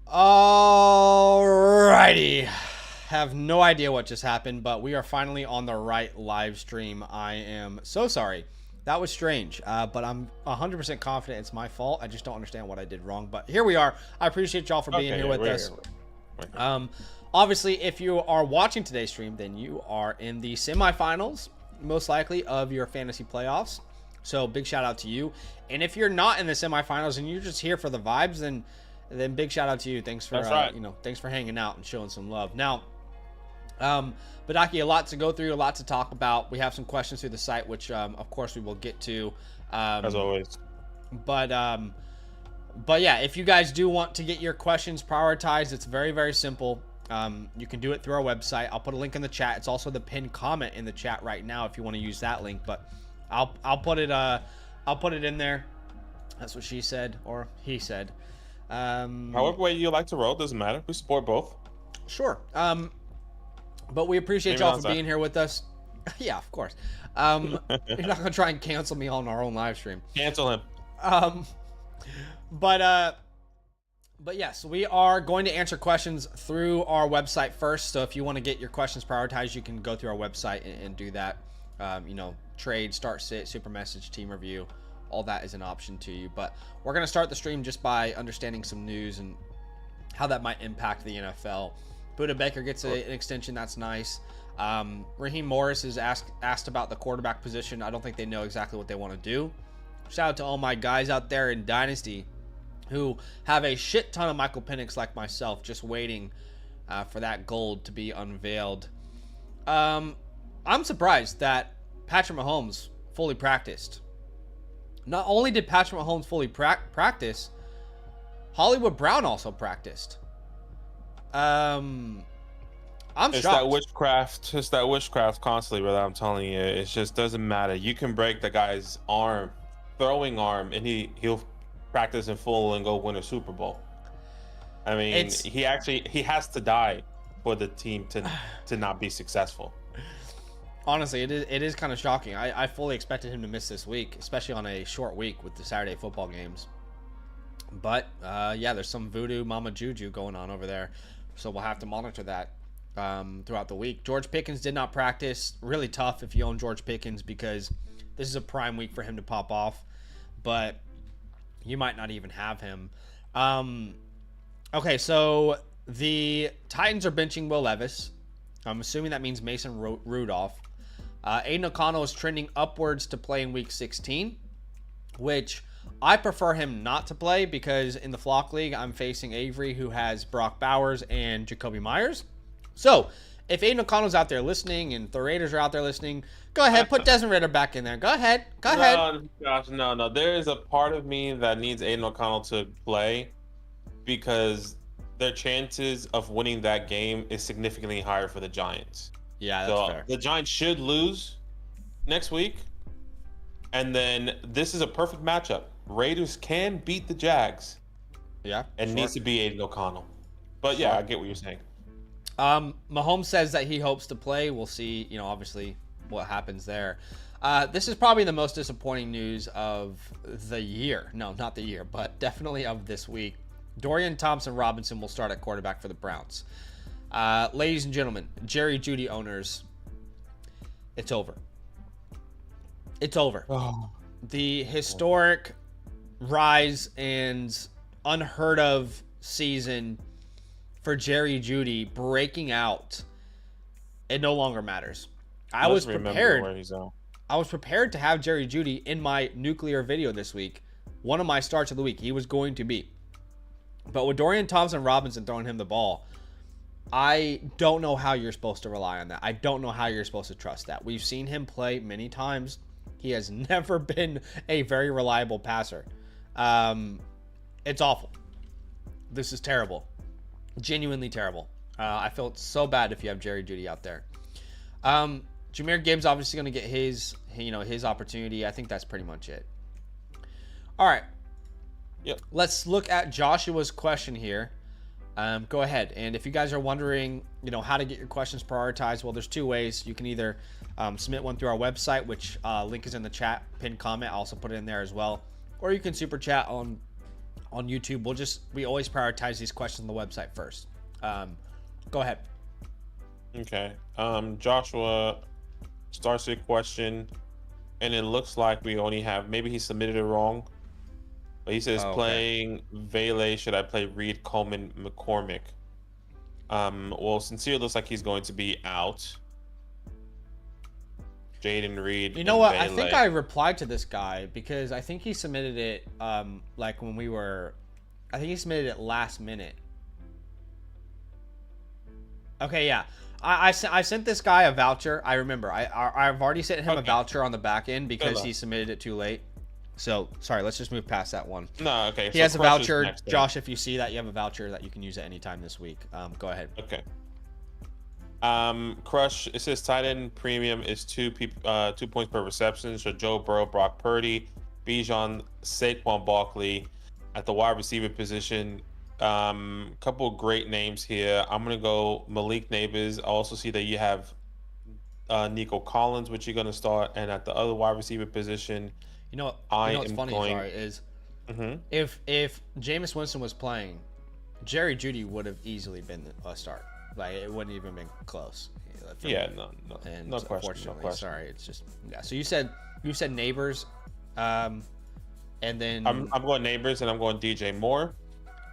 Alrighty. Have no idea what just happened, but we are finally on the right live stream. I am so sorry. That was strange, but I'm 100% confident it's my fault. I just don't understand what I did wrong. But here we are. I appreciate y'all for being here with us. Obviously, if you are watching today's stream, then you are in the semifinals, most likely, of your fantasy playoffs. So big shout out to you. And if you're not in the semifinals and you're just here for the vibes, then big shout out to you. Thanks for thanks for hanging out and showing some love. Now, Badaki, a lot to go through, a lot to talk about. We have some questions through the site, which of course we will get to. As always. But yeah, if you guys do want to get your questions prioritized, it's very, very simple. You can do it through our website. I'll put a link in the chat. It's also the pinned comment in the chat right now if you want to use that link. But I'll put it in there. That's what she said, or he said. However way you like to roll, doesn't matter. We support both. Sure. But we appreciate y'all for being here with us. Yeah, of course. You're not gonna try and cancel me on our own live stream. Cancel him. But yes, we are going to answer questions through our website first. So if you want to get your questions prioritized, you can go through our website and do that. Trade, start, sit, super message, team review, all that is an option to you. But we're going to start the stream just by understanding some news and how that might impact the NFL. Budda Baker gets an extension. That's nice. Raheem Morris is asked about the quarterback position. I don't think they know exactly what they want to do. Shout out to all my guys out there in Dynasty who have a shit ton of Michael Penix like myself, just waiting for that gold to be unveiled. I'm surprised that Patrick Mahomes fully practiced. Not only did Patrick Mahomes fully practice, Hollywood Brown also practiced. I'm shocked. It's that witchcraft constantly, brother. I'm telling you, it just doesn't matter. You can break the guy's throwing arm, and he'll practice in full and go win a Super Bowl. I mean, he has to die for the team to not be successful. Honestly, it is kind of shocking. I fully expected him to miss this week, especially on a short week with the Saturday football games. But yeah, there's some voodoo mama juju going on over there, so we'll have to monitor that throughout the week. George Pickens did not practice. Really tough if you own George Pickens, because this is a prime week for him to pop off, but you might not even have him. Okay, so the Titans are benching Will Levis. I'm assuming that means Mason Rudolph. Aiden O'Connell is trending upwards to play in week 16, which I prefer him not to play, because in the Flock League, I'm facing Avery, who has Brock Bowers and Jacoby Myers. So if Aiden O'Connell's out there listening and the Raiders are out there listening, go ahead, put Desmond Ridder back in there. Go ahead. No, gosh, no. There is a part of me that needs Aiden O'Connell to play, because their chances of winning that game is significantly higher for the Giants. Yeah, that's fair. The Giants should lose next week, and then this is a perfect matchup. Raiders can beat the Jags. Yeah. And needs to be Aiden O'Connell. But yeah, I get what you're saying. Mahomes says that he hopes to play. We'll see, obviously what happens there. This is probably the most disappointing news of the year. No, not the year, but definitely of this week. Dorian Thompson-Robinson will start at quarterback for the Browns. Ladies and gentlemen, Jerry Jeudy owners, it's over. It's over. Oh. The historic rise and unheard of season for Jerry Jeudy breaking out, it no longer matters. I was prepared to have Jerry Jeudy in my nuclear video this week. One of my starts of the week, he was going to be. But with Dorian Thompson-Robinson throwing him the ball, I don't know how you're supposed to rely on that. I don't know how you're supposed to trust that. We've seen him play many times. He has never been a very reliable passer. It's awful. This is terrible. Genuinely terrible. I felt so bad if you have Jerry Jeudy out there. Jahmyr Gibbs obviously going to get his opportunity. I think that's pretty much it. All right. Yep. Let's look at Joshua's question here. Go ahead. And if you guys are wondering, how to get your questions prioritized, well, there's two ways. You can either submit one through our website, which link is in the chat, pinned comment. I'll also put it in there as well. Or you can super chat on on YouTube, we always prioritize these questions on the website first. Go ahead. Okay. Joshua starts a question, and it looks like we only have, maybe he submitted it wrong, but he says Oh, okay. playing Vele, should I play Reed, Coleman, McCormick? Well, Sincere looks like he's going to be out. Jaden Reed. You know and what? I Vele. think I replied to this guy because I think he submitted it like when we were, I think he submitted it last minute. Okay, yeah. I sent this guy a voucher. I remember. I've already sent him a voucher on the back end because he submitted it too late. So, sorry, let's just move past that one. No, okay. He has a voucher. Josh, if you see that, you have a voucher that you can use at any time this week. Go ahead. Okay. Crush, it says tight end premium is 2 points per reception. So Joe Burrow, Brock Purdy, Bijan, Saquon Barkley at the wide receiver position. Couple great names here. I'm gonna go Malik Neighbors. I also see that you have Nico Collins, which you're gonna start, and at the other wide receiver position, you know what's funny, sorry, is if Jameis Winston was playing, Jerry Jeudy would have easily been a start. Like, it wouldn't even been close. Yeah, no and question. Unfortunately, sorry, it's just So you said Neighbors, and then I'm going Neighbors, and I'm going DJ Moore.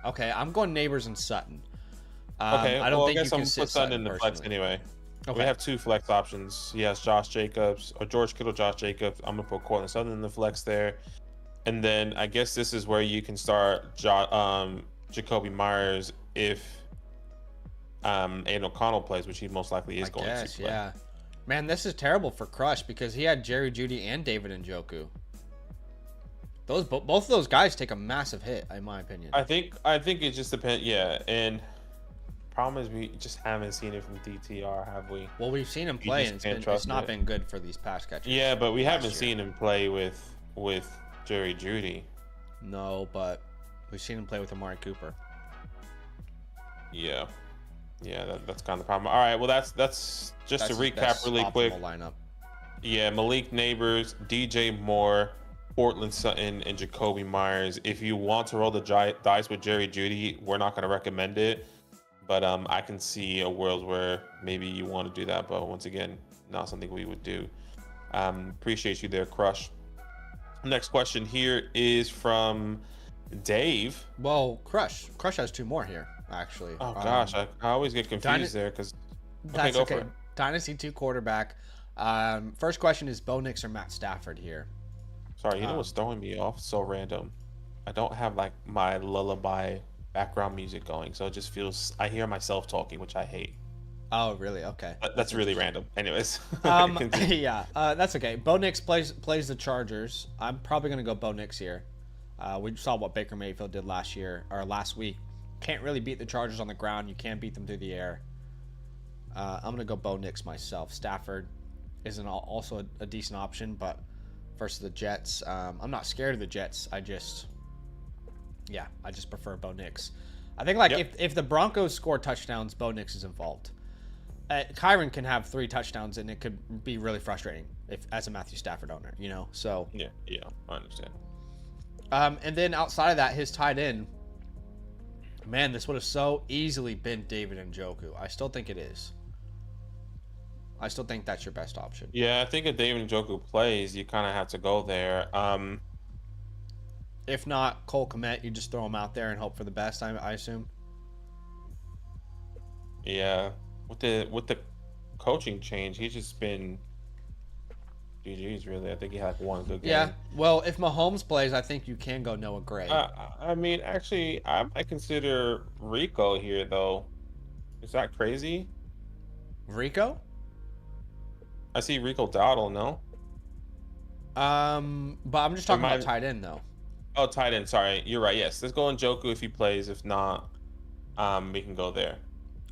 Okay, I'm going Neighbors and Sutton. Okay, I don't think I guess you can I'm sit put Sutton in the personally. flex anyway. Okay. We have 2 flex options. He has Josh Jacobs or George Kittle, Josh Jacobs. I'm gonna put Cortland Sutton in the flex there, and then I guess this is where you can start Jacoby Myers if Aiden O'Connell plays, which he most likely is going to play. Yeah. Man, this is terrible for Crush because he had Jerry Jeudy and David Njoku. Both of those guys take a massive hit, in my opinion. I think it just depends. Yeah, and problem is we just haven't seen it from DTR, have we? Well, we've seen him play, and it's not been good for these pass catchers. Yeah, but we haven't seen him play with Jerry Jeudy. No, but we've seen him play with Amari Cooper. Yeah, that's kind of the problem. All right, well that's just to recap really quick. Lineup. Yeah, Malik Neighbors, DJ Moore, Portland Sutton, and Jacoby Myers. If you want to roll the dice with Jerry Jeudy, we're not going to recommend it. But I can see a world where maybe you want to do that. But once again, not something we would do. Appreciate you there, Crush. Next question here is from Dave. Well, Crush has 2 more here, actually. Oh, gosh. I always get confused there because... That's okay. Dynasty 2 quarterback. First question is Bo Nix or Matt Stafford here? Sorry, you know what's throwing me off? So random. I don't have like my lullaby background music going, so it just feels I hear myself talking, which I hate. Oh, really? Okay. That's really random. Anyways. Yeah, that's okay. Bo Nix plays the Chargers. I'm probably gonna go Bo Nix here. We saw what Baker Mayfield did last week. Can't really beat the Chargers on the ground. You can beat them through the air. I'm gonna go Bo Nix myself. Stafford isn't also a decent option, but versus the Jets, I'm not scared of the Jets. I just prefer Bo Nix. I think if the Broncos score touchdowns, Bo Nix is involved. Kyron can have 3 touchdowns, and it could be really frustrating as a Matthew Stafford owner, you know. So yeah, I understand. And then outside of that, his tight end, man, this would have so easily been David Njoku. I still think it is. I still think that's your best option. Yeah, I think if David Njoku plays, you kind of have to go there. If not, Cole Kmet, you just throw him out there and hope for the best, I assume. Yeah, with the coaching change, he's just been GG's really. I think he had 1 good game. Yeah, well, if Mahomes plays, I think you can go Noah Gray. I mean, actually, I consider Rico here, though. Is that crazy? Rico? I see Rico Dowdle, no? But I'm just talking about tight end, though. Oh, tight end. Sorry, you're right. Yes, let's go Njoku if he plays. If not, we can go there.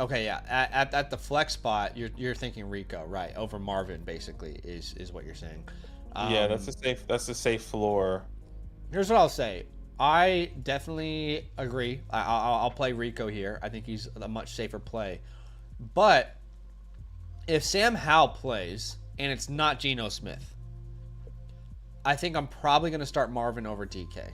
Okay, yeah. At the flex spot, you're thinking Rico, right? Over Marvin, basically, is what you're saying. Yeah, that's a safe floor. Here's what I'll say. I definitely agree. I'll play Rico here. I think he's a much safer play. But if Sam Howell plays and it's not Geno Smith, I think I'm probably going to start Marvin over DK.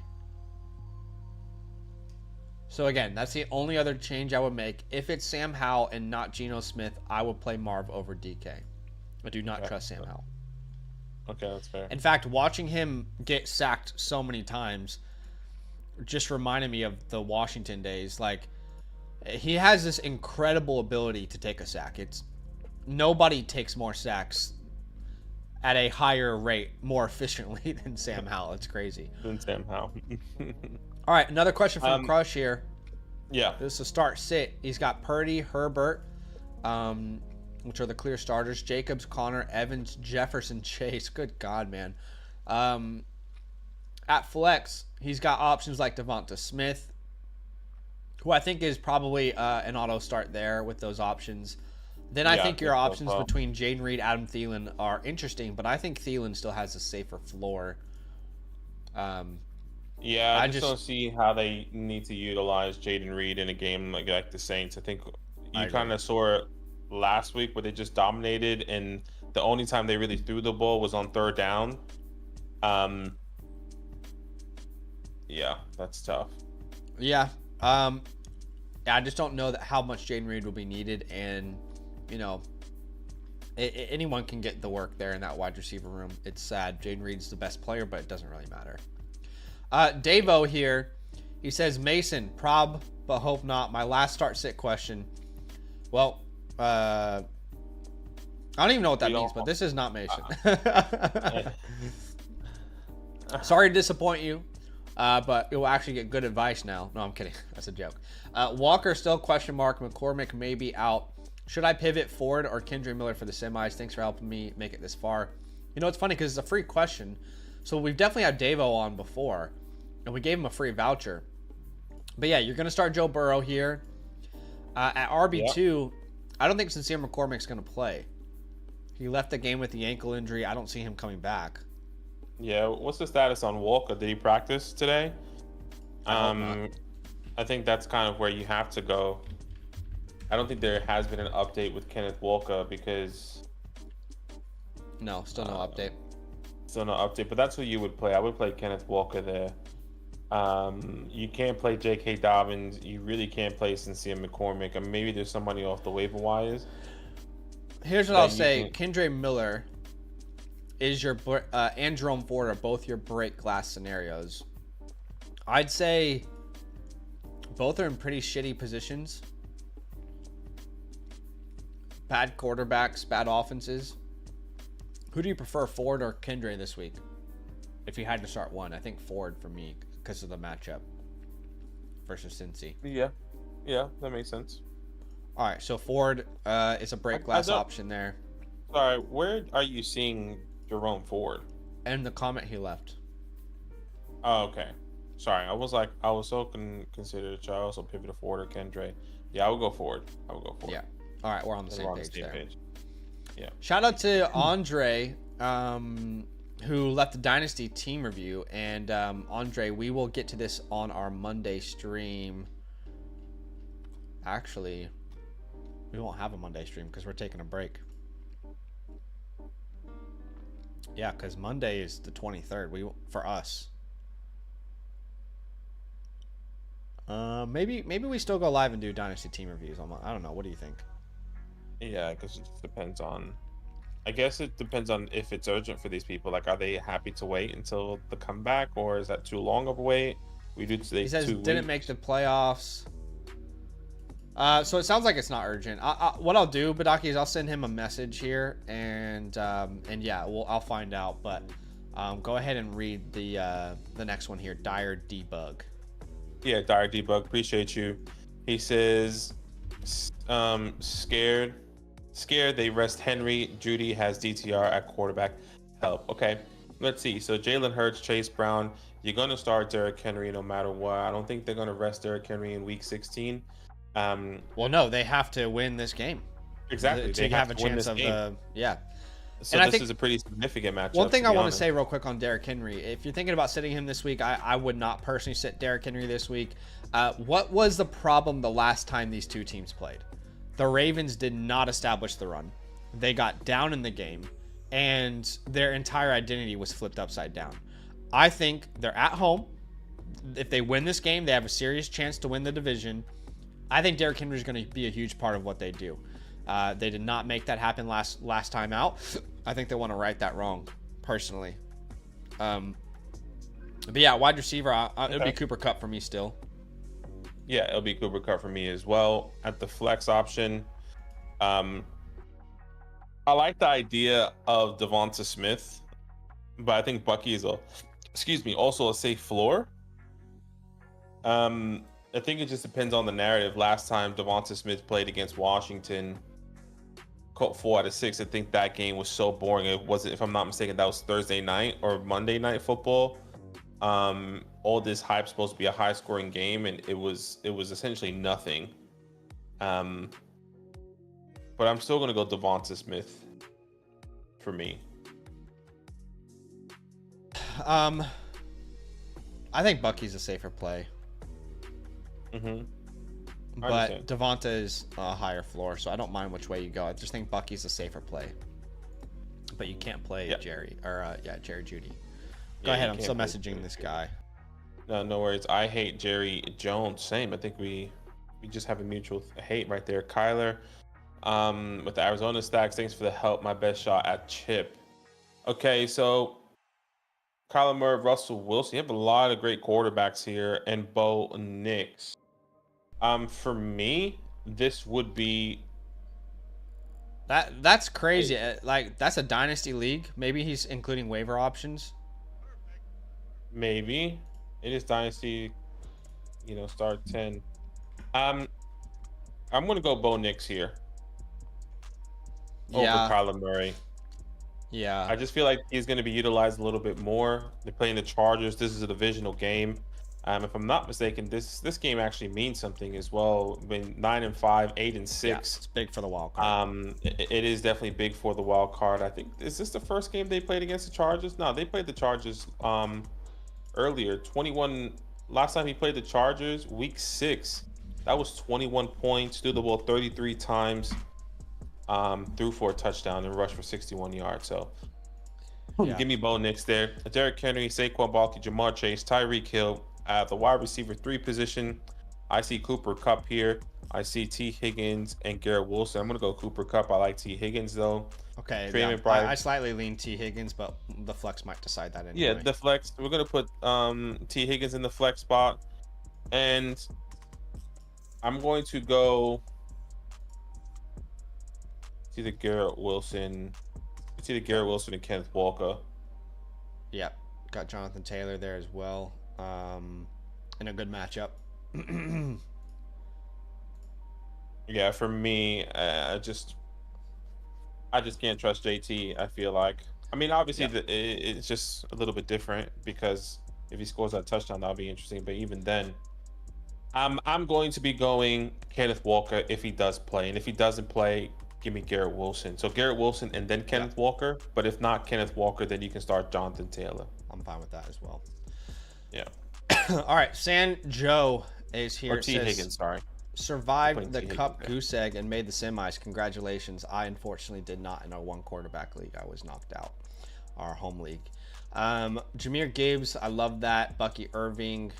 So again, that's the only other change I would make. If it's Sam Howell and not Geno Smith, I would play Marv over DK. I do not trust Sam Howell. Okay, that's fair. In fact, watching him get sacked so many times just reminded me of the Washington days. Like, he has this incredible ability to take a sack. It's nobody takes more sacks at a higher rate, more efficiently than Sam Howell. It's crazy. Than Sam Howell. All right, another question from Crush here. Yeah. This is a start sit. He's got Purdy, Herbert, which are the clear starters. Jacobs, Connor, Evans, Jefferson, Chase. Good God, man. At flex, he's got options like Devonta Smith, who I think is probably an auto start there with those options. Then I think your options between Jaden Reed, Adam Thielen are interesting, but I think Thielen still has a safer floor. Yeah, I just don't see how they need to utilize Jaden Reed in a game like the Saints. I think you kind of saw it last week where they just dominated, and the only time they really threw the ball was on third down. Yeah, that's tough. Yeah. I just don't know how much Jaden Reed will be needed, and anyone can get the work there in that wide receiver room. It's sad. Jaden Reed's the best player, but it doesn't really matter. Davo here, he says, Mason, prob, but hope not. My last start sit question. Well, I don't even know what that means, but this is not Mason. Sorry to disappoint you, but you'll actually get good advice now. No, I'm kidding. That's a joke. Walker still question mark. McCormick may be out. Should I pivot Ford or Kendre Miller for the semis? Thanks for helping me make it this far. It's funny because it's a free question. So we've definitely had Davo on before, and we gave him a free voucher. But yeah, you're going to start Joe Burrow here. At RB2, I don't think Sincere McCormick's going to play. He left the game with the ankle injury. I don't see him coming back. Yeah, what's the status on Walker? Did he practice today? I think that's kind of where you have to go. I don't think there has been an update with Kenneth Walker because... No, still no update. Still no update, but that's who you would play. I would play Kenneth Walker there. You can't play J.K. Dobbins. You really can't play Sincere McCormick. And maybe there's somebody off the waiver wires. Here's what I'll say. Kendre Miller is your and Jerome Ford are both your break glass scenarios. I'd say both are in pretty shitty positions. Bad quarterbacks, bad offenses. Who do you prefer, Ford or Kendre this week? If you had to start one, I think Ford for me because of the matchup versus Cincy. Yeah, that makes sense. All right, so Ford is a break glass option there. Sorry, where are you seeing Jerome Ford? And the comment he left. Oh, okay. Sorry, I was so considered. Should I also pivot to Ford or Kendre? Yeah, I would go Ford. Yeah. All right, we're on the same page there. Yeah. Shout out to Andre, who left the Dynasty team review. And Andre, we will get to this on our Monday stream. Actually, we won't have a Monday stream because we're taking a break. Yeah, because Monday is the 23rd. For us. Maybe we still go live and do Dynasty team reviews. I don't know. What do you think? Yeah, because it depends on. I guess it depends on if it's urgent for these people. Like, are they happy to wait until the comeback, or is that too long of a wait? We do today. He says didn't make the playoffs. So it sounds like it's not urgent. What I'll do, Badaki, is I'll send him a message here, and yeah, I'll find out. But go ahead and read the next one here. Dire Debug. Yeah, Dire Debug. Appreciate you. He says, scared they rest Henry. Judy has DTR at quarterback. Help. Okay, let's see. So Jalen Hurts, Chase Brown. You're gonna start Derrick Henry no matter what. I don't think they're gonna rest Derrick Henry in Week 16. Well, no, they have to win this game. Exactly. To have a chance of yeah. So this is a pretty significant matchup. One thing I want to say real quick on Derrick Henry, if you're thinking about sitting him this week, I would not personally sit Derrick Henry this week. What was the problem the last time these two teams played? The Ravens did not establish the run. They got down in the game, and their entire identity was flipped upside down. I think they're at home. if they win this game, they have a serious chance to win the division. I think Derrick Henry is going to be a huge part of what they do. They did not make that happen last time out. I think they want to right that wrong, personally. But yeah, wide receiver, it would be Cooper Kupp for me still. Yeah, it'll be Cooper Kupp for me as well. At the flex option, I like the idea of Devonta Smith, but I think Bucky is also a safe floor. I think it just depends on the narrative. Last time Devonta Smith played against Washington, caught 4 out of 6. I think that game was so boring. It wasn't, if I'm not mistaken, that was Thursday night or Monday Night Football. All this hype supposed to be a high scoring game, and it was essentially nothing. But I'm still gonna go Devonta Smith for me. I think Bucky's a safer play. But Devonta is a higher floor, so I don't mind which way you go. I just think Bucky's a safer play. But you can't play Jerry Jeudy. Go ahead. I'm still messaging this guy. No worries. I hate Jerry Jones. Same. I think we just have a mutual hate right there. Kyler, with the Arizona stacks. Thanks for the help. My best shot at chip. Okay, so Kyler Murray, Russell Wilson. You have a lot of great quarterbacks here, and Bo Nix. For me, this would be that's crazy. Like, that's a dynasty league. Maybe he's including waiver options. Maybe it is dynasty. Start 10. I'm gonna go Bo Nix here over Kyler Murray. Yeah, I just feel like he's going to be utilized a little bit more. They're playing the Chargers. This is a divisional game. If I'm not mistaken, this game actually means something as well. I mean, 9-5, 8-6. Yeah, it's big for the wild card. It is definitely big for the wild card. I think, is this the first game they played against the Chargers? No, they played the Chargers earlier. 21. Last time he played the Chargers, week 6. That was 21 points. Threw the ball 33 times. Threw for a touchdown and rushed for 61 yards. So give me Bo Nix there. Derrick Henry, Saquon Barkley, Jamar Chase, Tyreek Hill. At the wide receiver 3 position, I see Cooper Kupp here. I see T. Higgins and Garrett Wilson. I'm going to go Cooper Kupp. I like T. Higgins, though. Okay, yeah, I slightly lean T. Higgins, but the flex might decide that anyway. Yeah, the flex. We're going to put T. Higgins in the flex spot. And I'm going to go to the Garrett Wilson. It's either Garrett Wilson and Kenneth Walker. Yep. Got Jonathan Taylor there as well. In a good matchup. Yeah, for me, I just can't trust JT. I feel like, I mean, obviously it's just a little bit different because if he scores that touchdown, that'll be interesting. But even then, I'm going to be going Kenneth Walker if he does play, and if he doesn't play, give me Garrett Wilson. So Garrett Wilson and then Kenneth Walker. But if not Kenneth Walker, then you can start Jonathan Taylor. I'm fine with that as well. Yeah. All right, San Joe is here. Or T. Higgins, sorry. Survived the Cup goose egg and made the semis. Congratulations. I unfortunately did not in our 1 quarterback league. I was knocked out. Our home league. Jahmyr Gibbs, I love that. Bucky Irving.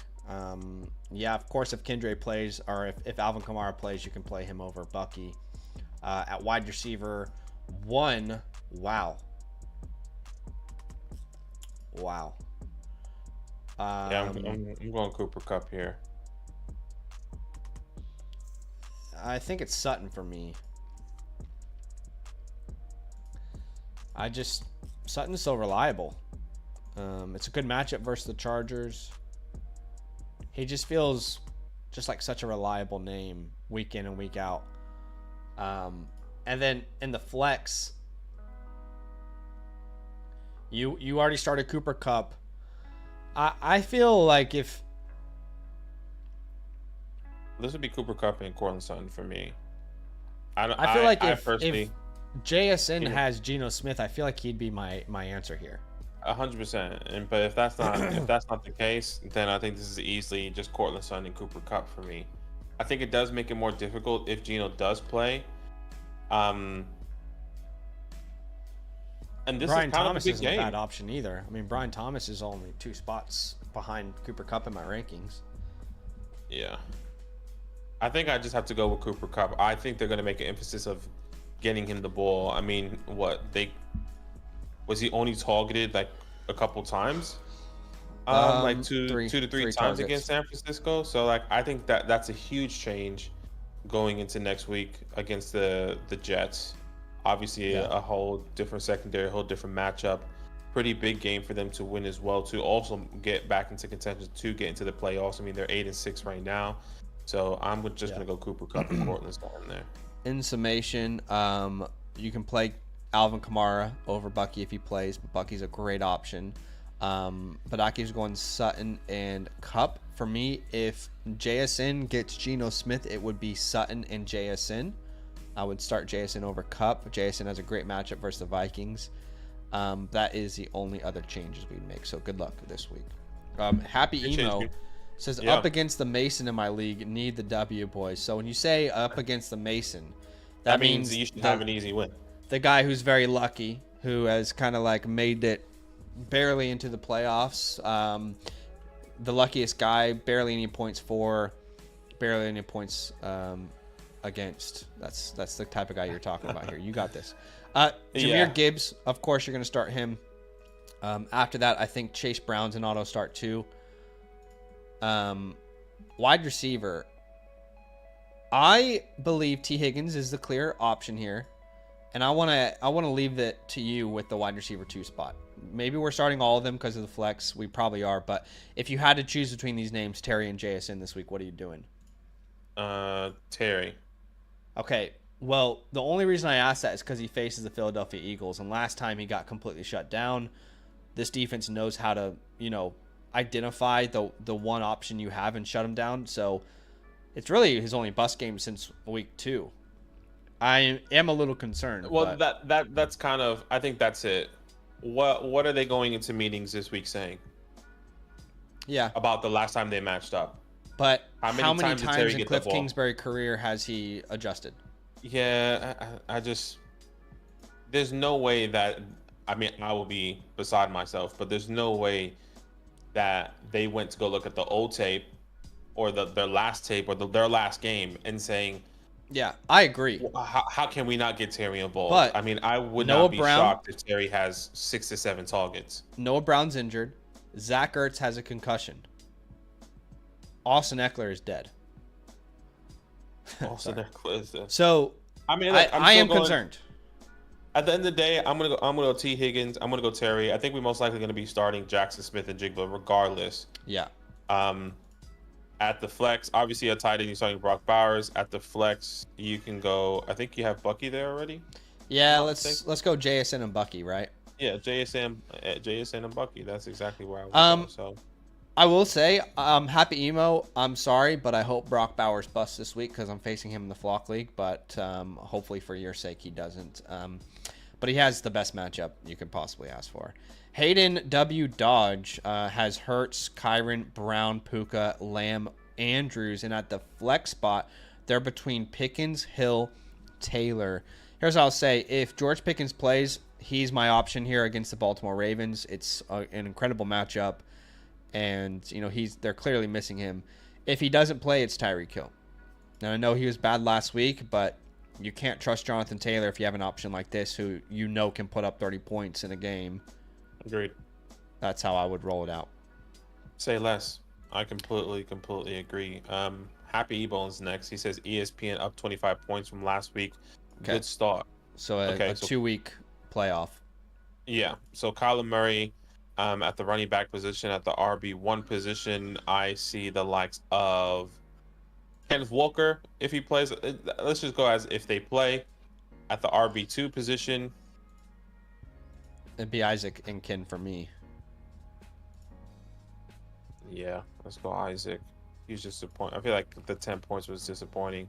Yeah, of course, if Kendre plays, or if Alvin Kamara plays, you can play him over Bucky. At wide receiver 1, wow. Yeah, I'm going Cooper Kupp here. I think it's Sutton for me. Sutton's so reliable. It's a good matchup versus the Chargers. He just feels just like such a reliable name week in and week out. And then in the flex, you already started Cooper Kupp. I feel like if this would be Cooper Kupp and Courtland Sutton for me. I feel like if JSN has Geno Smith, I feel like he'd be my answer here. 100%. But if that's not the case, then I think this is easily just Courtland Sutton and Cooper Kupp for me. I think it does make it more difficult if Geno does play. And this Brian is kind Thomas of a big isn't game. a bad option either. I mean, Brian Thomas is only 2 spots behind Cooper Kupp in my rankings. Yeah. I think I just have to go with Cooper Kupp. I think they're going to make an emphasis of getting him the ball. I mean, was he only targeted like a couple times? Like two to three times targets against San Francisco. So like I think that's a huge change going into next week against the Jets. Obviously a whole different secondary, a whole different matchup. Pretty big game for them to win as well, to also get back into contention to get into the playoffs. I mean, they're 8-6 right now. So I'm just gonna go Cooper Kupp and Cortland Sutton there. In summation, you can play Alvin Kamara over Bucky if he plays, but Bucky's a great option. But Aki's going Sutton and Kupp. For me, if JSN gets Geno Smith, it would be Sutton and JSN. I would start JSN over Kupp. JSN has a great matchup versus the Vikings. That is the only other changes we'd make. So good luck this week. Happy Emo says, up against the Mason in my league, need the W, boys. So when you say up against the Mason, that means you should have an easy win. The guy who's very lucky, who has kind of like made it barely into the playoffs. The luckiest guy, barely any points for, barely any points against. That's the type of guy you're talking about here. You got this. Jahmyr Gibbs, of course, you're going to start him. After that, I think Chase Brown's an auto start too. Wide receiver, I believe T. Higgins is the clear option here, and I want to leave it to you with the wide receiver 2 spot. Maybe we're starting all of them because of the flex. We probably are, but if you had to choose between these names, Terry and JSN this week, what are you doing? Terry. Okay. Well, the only reason I asked that is because he faces the Philadelphia Eagles, and last time he got completely shut down. This defense knows how to, identify the one option you have and shut him down. So it's really his only bust game since week 2. I am a little concerned. Well, that's kind of, I think that's it. What are they going into meetings this week saying? Yeah. About the last time they matched up. But how many times in get Cliff Kingsbury career has he adjusted? Yeah, I just, there's no way that, I mean, I will be beside myself, but there's no way that they went to go look at the old tape or their last tape or their last game and saying, yeah, I agree. How can we not get Terry involved? But I mean, I would not be shocked if Terry has 6 to 7 targets. Noah Brown's injured. Zach Ertz has a concussion. Austin Eckler is dead. Austin Eckler is dead. So I mean, I am concerned. At the end of the day, I'm gonna go T. Higgins. I'm gonna go Terry. I think we're most likely gonna be starting Jackson Smith and Jigba regardless. Yeah. At the flex, obviously a tight end, you're starting Brock Bowers. At the flex, you can go. I think you have Bucky there already. Yeah, let's go JSN and Bucky, right? Yeah, JSN and Bucky. That's exactly where I would go. So I will say, Happy Emo, I'm sorry, but I hope Brock Bowers busts this week because I'm facing him in the Flock League. But hopefully for your sake, he doesn't. But he has the best matchup you could possibly ask for. Hayden W. Dodge has Hurts, Kyron, Brown, Puka, Lamb, Andrews. And at the flex spot, they're between Pickens, Hill, Taylor. Here's what I'll say. If George Pickens plays, he's my option here against the Baltimore Ravens. It's an incredible matchup. And, they're clearly missing him. If he doesn't play, it's Tyreek Hill. Now, I know he was bad last week, but you can't trust Jonathan Taylor if you have an option like this who can put up 30 points in a game. Agreed. That's how I would roll it out. Say less. I completely agree. Happy E-Bones next. He says ESPN up 25 points from last week. Okay. Good start. So a 2-week playoff. Yeah. So Kyler Murray at the running back position, at the RB1 position, I see the likes of Kenneth Walker if he plays. Let's just go as if they play. At the RB2 position, it'd be Isaac and Ken for me. Yeah, let's go Isaac. He's just disappointing. I feel like the 10 points was disappointing.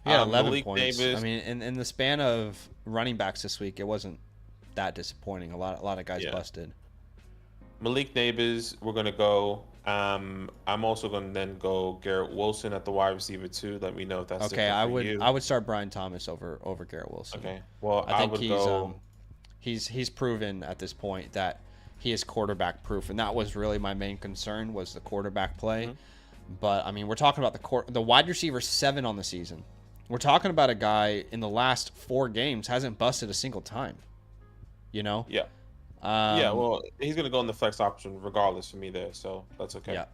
He had 11 points. Davis. I mean, in the span of running backs this week, it wasn't that disappointing. A lot of guys busted. Malik Neighbors, we're gonna go. I'm also gonna then go Garrett Wilson at the wide receiver too. Let me know if that's okay. I would start Brian Thomas over Garrett Wilson. Okay. Well, I think he's proven at this point that he is quarterback proof, and that was really my main concern was the quarterback play. But I mean, we're talking about the wide receiver 7 on the season. We're talking about a guy in the last 4 games hasn't busted a single time. You know? Yeah. Yeah, well, he's going to go in the flex option regardless for me there, so that's okay. Yeah.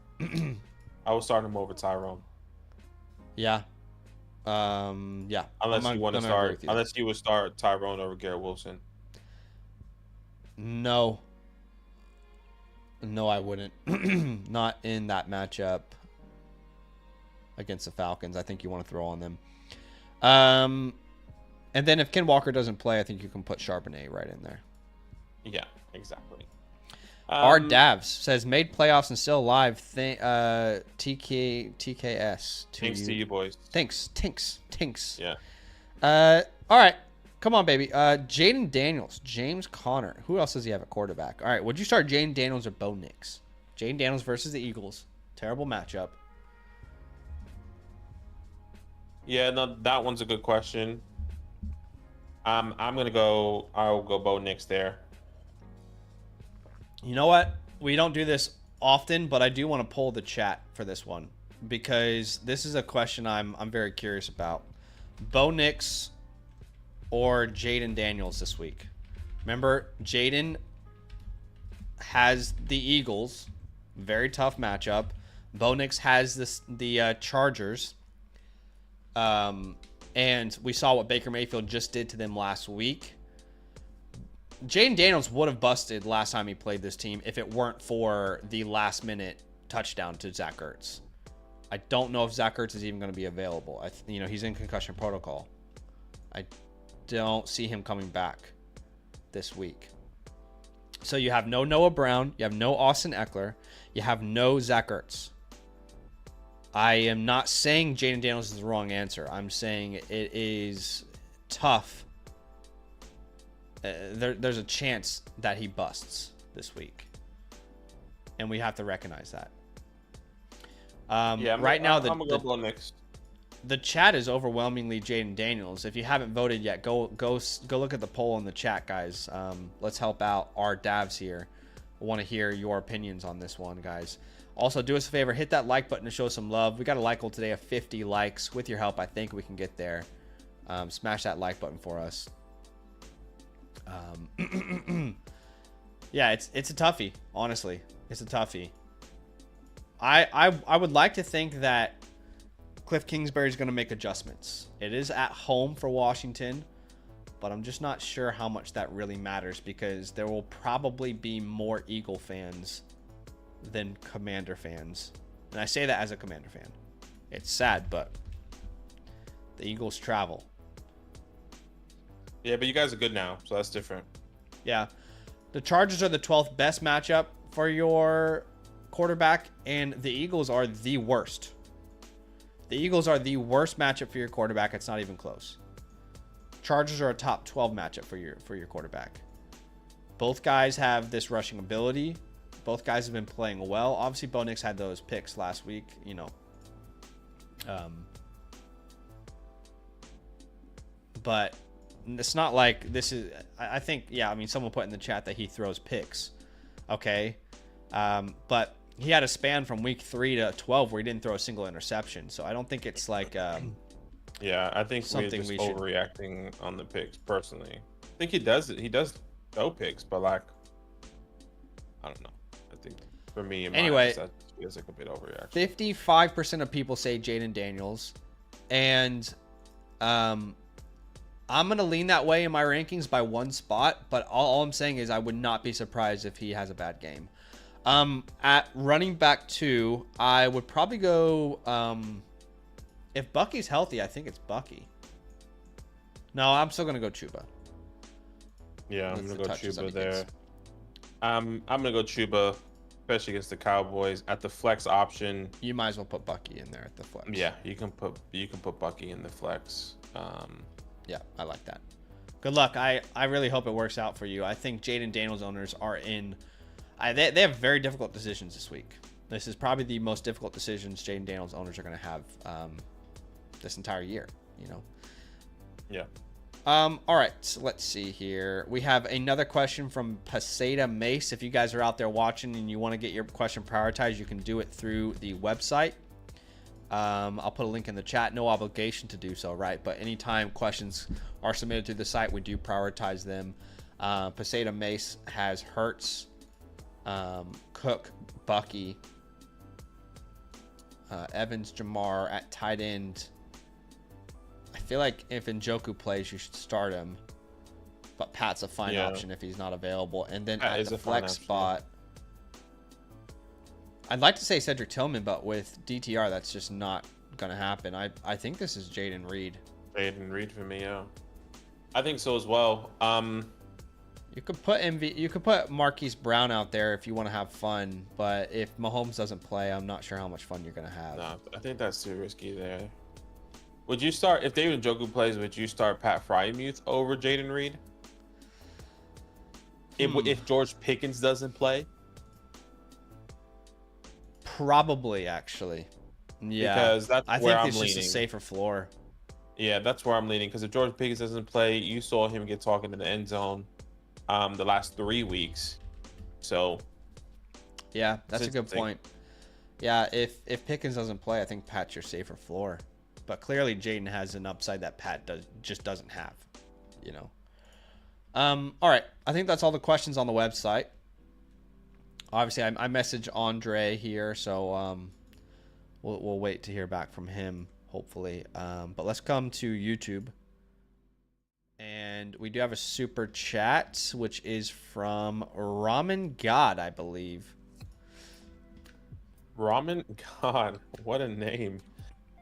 I will start him over Tyrone. Yeah. Yeah. Unless you would start Tyrone over Garrett Wilson. No, I wouldn't. Not in that matchup against the Falcons. I think you want to throw on them. And then if Ken Walker doesn't play, I think you can put Charbonnet right in there. Yeah, exactly. Our Davs says made playoffs and still alive. TKS. Thanks to you boys. Thanks. Yeah. All right. Come on, baby. Jaden Daniels, James Conner. Who else does he have at quarterback? All right. Would you start Jaden Daniels or Bo Nix? Jaden Daniels versus the Eagles. Terrible matchup. Yeah, no, that one's a good question. I'll go Bo Nix there. You know what? We don't do this often, but I do want to poll the chat for this one because this is a question I'm very curious about. Bo Nix or Jaden Daniels this week? Remember, Jaden has the Eagles, very tough matchup. Bo Nix has the Chargers, and we saw what Baker Mayfield just did to them last week. Jaden Daniels would have busted last time he played this team if it weren't for the last-minute touchdown to Zach Ertz. I don't know if Zach Ertz is even going to be available. He's in concussion protocol. I don't see him coming back this week. So you have no Noah Brown. You have no Austin Eckler. You have no Zach Ertz. I am not saying Jaden Daniels is the wrong answer. I'm saying it is tough. There's a chance that he busts this week, and we have to recognize that. The chat is overwhelmingly Jaden Daniels. If you haven't voted yet, go look at the poll in the chat, guys. Let's help out our Davs here. I want to hear your opinions on this one, guys. Also, do us a favor, hit that like button to show some love. We got a like goal today of 50 likes. With your help, I think we can get there. Smash that like button for us. Yeah, it's a toughie. Honestly, it's a toughie. I would like to think that Cliff Kingsbury is going to make adjustments. It is at home for Washington, but I'm just not sure how much that really matters because there will probably be more Eagle fans than Commander fans. And I say that as a Commander fan. It's sad, but the Eagles travel. Yeah, but you guys are good now, so that's different. Yeah. The Chargers are the 12th best matchup for your quarterback, and the Eagles are the worst. The Eagles are the worst matchup for your quarterback. It's not even close. Chargers are a top 12 matchup for your quarterback. Both guys have this rushing ability. Both guys have been playing well. Obviously, Bo Nix had those picks last week, but it's not like this is. I think, yeah. I mean, someone put in the chat that he throws picks. Okay, but he had a span from week 3 to 12 where he didn't throw a single interception. So I don't think it's like. Yeah, I think we're just overreacting on the picks. Personally, I think he does it. He does throw picks, but like, I don't know. I think for me, anyway, that feels like a bit overreaction. 55% of people say Jaden Daniels, and I'm gonna lean that way in my rankings by 1 spot. But all I'm saying is I would not be surprised if he has a bad game. At running back 2, I would probably go. If Bucky's healthy, I think it's Bucky. No, I'm still gonna go Chuba. Yeah, I'm gonna go Chuba there. I'm gonna go Chuba, especially against the Cowboys at the flex option. You might as well put Bucky in there at the flex. Yeah, you can put Bucky in the flex. Yeah, I like that. Good luck. I really hope it works out for you. I think Jaden Daniels owners are in. They have very difficult decisions this week. This is probably the most difficult decisions Jaden Daniels owners are going to have this entire year. Yeah. All right, so let's see here. We have another question from Paseda Mace. If you guys are out there watching and you want to get your question prioritized, you can do it through the website. I'll put a link in the chat. No obligation to do so, right? But anytime questions are submitted to the site, we do prioritize them. Paseda Mace has Hurts, Cook, Bucky, Evans, Jamar at tight end. I feel like if Njoku plays, you should start him. But Pat's a fine option if he's not available. And then Pat at the flex spot, I'd like to say Cedric Tillman, but with DTR, that's just not going to happen. I think this is Jaden Reed. Jaden Reed for me, yeah. I think so as well. You could put Marquise Brown out there if you want to have fun, but if Mahomes doesn't play, I'm not sure how much fun you're going to have. No, I think that's too risky there. Would you start, if David Njoku plays, would you start Pat Frymuth over Jaden Reed? If George Pickens doesn't play? Probably, actually. Yeah. Because that's where I'm leaning. I think it's just a safer floor. Yeah, that's where I'm leaning. Because if George Pickens doesn't play, you saw him get talking in the end zone the last 3 weeks. So. Yeah, that's a good point. Yeah, if Pickens doesn't play, I think Pat's your safer floor. But clearly, Jaden has an upside that Pat just doesn't have, you know. All right, I think that's all the questions on the website. Obviously, I messaged Andre here, so we'll wait to hear back from him, hopefully. But let's come to YouTube. And we do have a super chat, which is from Ramen God, I believe. Ramen God, what a name.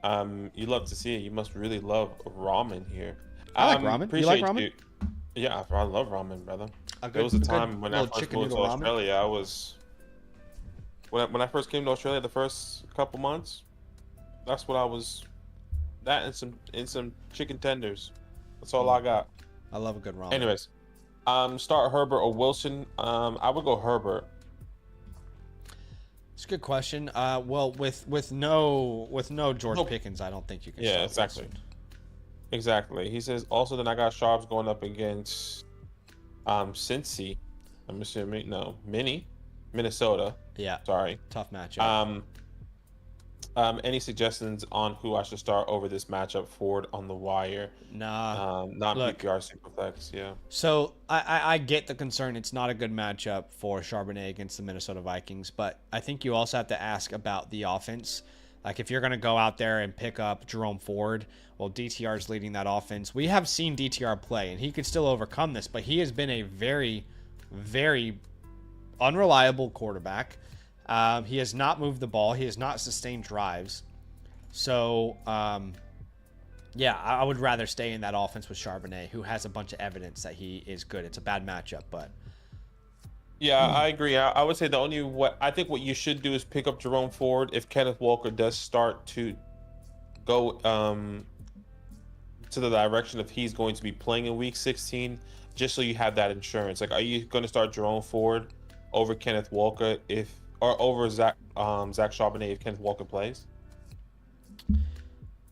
You love to see it. You must really love ramen here. I like ramen. You like ramen? Yeah, I love ramen, brother. There was a time when I first moved to Australia. I was when I first came to Australia, the first couple months, that's what I was. That and some chicken tenders. That's all I got. I love a good ramen. Anyways, start Herbert or Wilson. I would go Herbert. It's a good question. Well, with no George Pickens, I don't think you can. Yeah, exactly. Wilson. Exactly. He says also then I got Sharps going up against Cincy. I'm assuming Minnesota. Yeah. Sorry. Tough matchup. Any suggestions on who I should start over this matchup? Ford on the wire. Nah. Not PPR Superflex. Yeah. So I get the concern. It's not a good matchup for Charbonnet against the Minnesota Vikings, but I think you also have to ask about the offense. Like if you're going to go out there and pick up Jerome Ford, well, DTR is leading that offense. We have seen DTR play, and he could still overcome this, but he has been a very, very unreliable quarterback. He has not moved the ball. He has not sustained drives. So, yeah, I would rather stay in that offense with Charbonnet, who has a bunch of evidence that he is good. It's a bad matchup, but... Yeah, I agree. I would say I think what you should do is pick up Jerome Ford if Kenneth Walker does start to go to the direction of he's going to be playing in Week 16, just so you have that insurance. Like, are you going to start Jerome Ford over Kenneth Walker or over Zach Charbonnet if Kenneth Walker plays?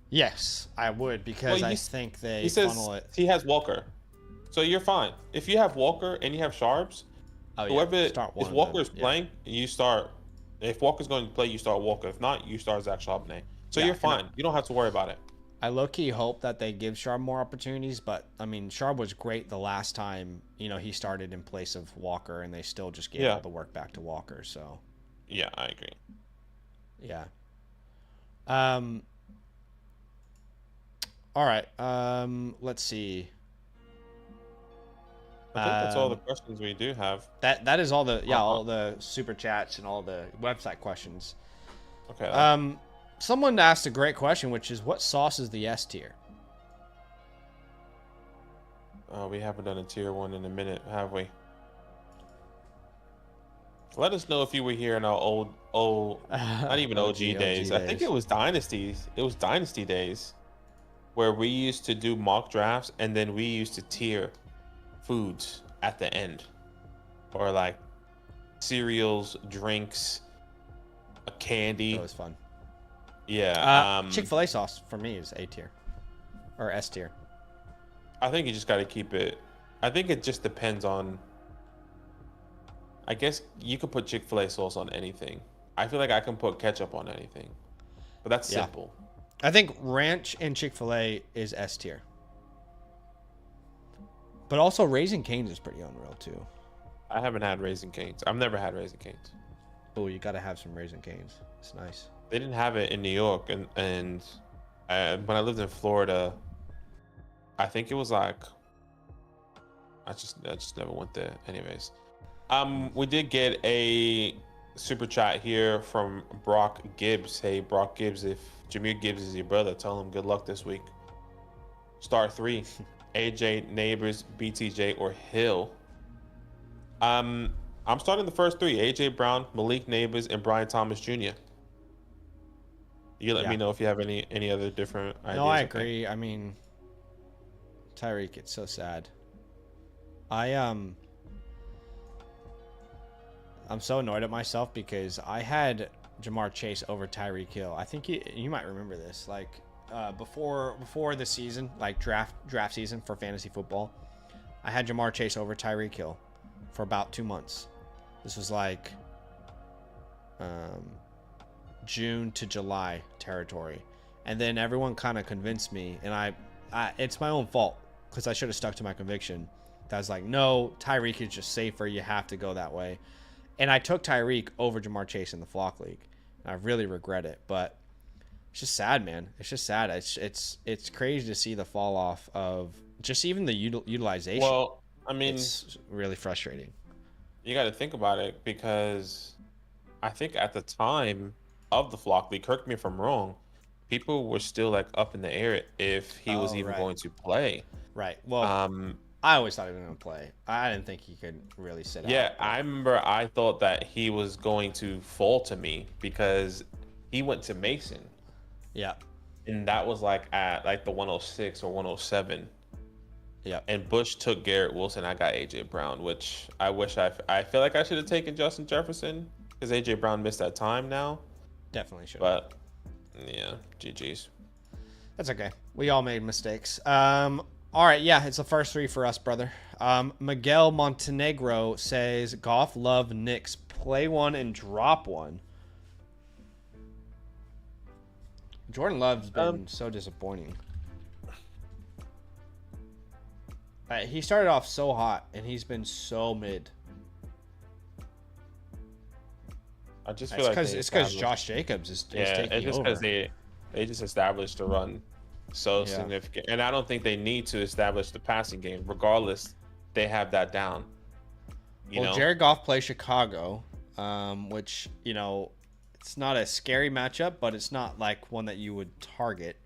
Yes, I would, because I think he funnel it. He has Walker, so you're fine. If you have Walker and you have Sharps, if Walker is playing, you start. If Walker's going to play, you start Walker. If not, you start Zach Charbonnet. So you're fine. You don't have to worry about it. I low-key hope that they give Sharp more opportunities, but I mean, Sharp was great the last time he started in place of Walker, and they still just gave all the work back to Walker. So. Yeah, I agree. Yeah. All right. Let's see. I think that's all the questions we do have. That is all the all the super chats and all the website questions. Okay. Someone asked a great question, which is, what sauce is the S tier? We haven't done a tier 1 in a minute, have we? Let us know if you were here in our old not even OG days. I think it was Dynasties. It was Dynasty days where we used to do mock drafts and then we used to tier foods at the end, or like cereals, drinks, a candy. That was fun. Yeah. Chick-fil-A sauce for me is A tier or S tier. I think you just got to keep it. I think it just depends on. I guess you could put Chick-fil-A sauce on anything. I feel like I can put ketchup on anything, but that's Yeah. simple. I think ranch and Chick-fil-A is S tier. But also Raising Cane's is pretty unreal too. I haven't had Raising Cane's. I've never had Raising Cane's. Oh, you got to have some Raising Cane's. It's nice. They didn't have it in New York, and when I lived in Florida, I think it was like I just never went there. Anyways, we did get a super chat here from Brock Gibbs. Hey, Brock Gibbs, if Jahmyr Gibbs is your brother, tell him good luck this week. Star 3, AJ, Neighbors, BTJ, or Hill. I'm starting the first 3: AJ Brown, Malik Neighbors, and Brian Thomas Jr. You let me know if you have any other different ideas. No, I agree. I mean, Tyreek, it's so sad. I'm so annoyed at myself because I had Jamar Chase over Tyreek Hill. I think you might remember this. Like before the season, like draft season for fantasy football, I had Jamar Chase over Tyreek Hill for about 2 months. This was like June to July territory, and then everyone kind of convinced me, and I it's my own fault because I should have stuck to my conviction. That was like, no, Tyreek is just safer. You have to go that way. And I took Tyreek over Jamar Chase in the Flock League. And I really regret it, but it's just sad, man. It's just sad. It's crazy to see the fall off of just even the utilization. Well, I mean, it's really frustrating. You got to think about it because I think at the time of the Flock League, correct me if I'm wrong, people were still like up in the air if he was even going to play. Right. Well, I always thought he was going to play. I didn't think he could really sit out. Yeah, I remember I thought that he was going to fall to me because he went to Mason. Yeah. And that was like at like the 106 or 107. Yeah. And Bush took Garrett Wilson. I got AJ Brown, which I wish I feel like I should have taken Justin Jefferson because AJ Brown missed that time now. Definitely should. But yeah, GG's. That's okay. We all made mistakes. All right, yeah, it's the first 3 for us, brother. Miguel Montenegro says, Goff, Love, Knicks, play one and drop one. Jordan Love's been so disappointing. He started off so hot, and he's been so mid. I just feel like it's because Josh Jacobs is taking over. It's just because they just established the run so significant, and I don't think they need to establish the passing game. Regardless, they have that down. You know? Jared Goff plays Chicago, which it's not a scary matchup, but it's not like one that you would target.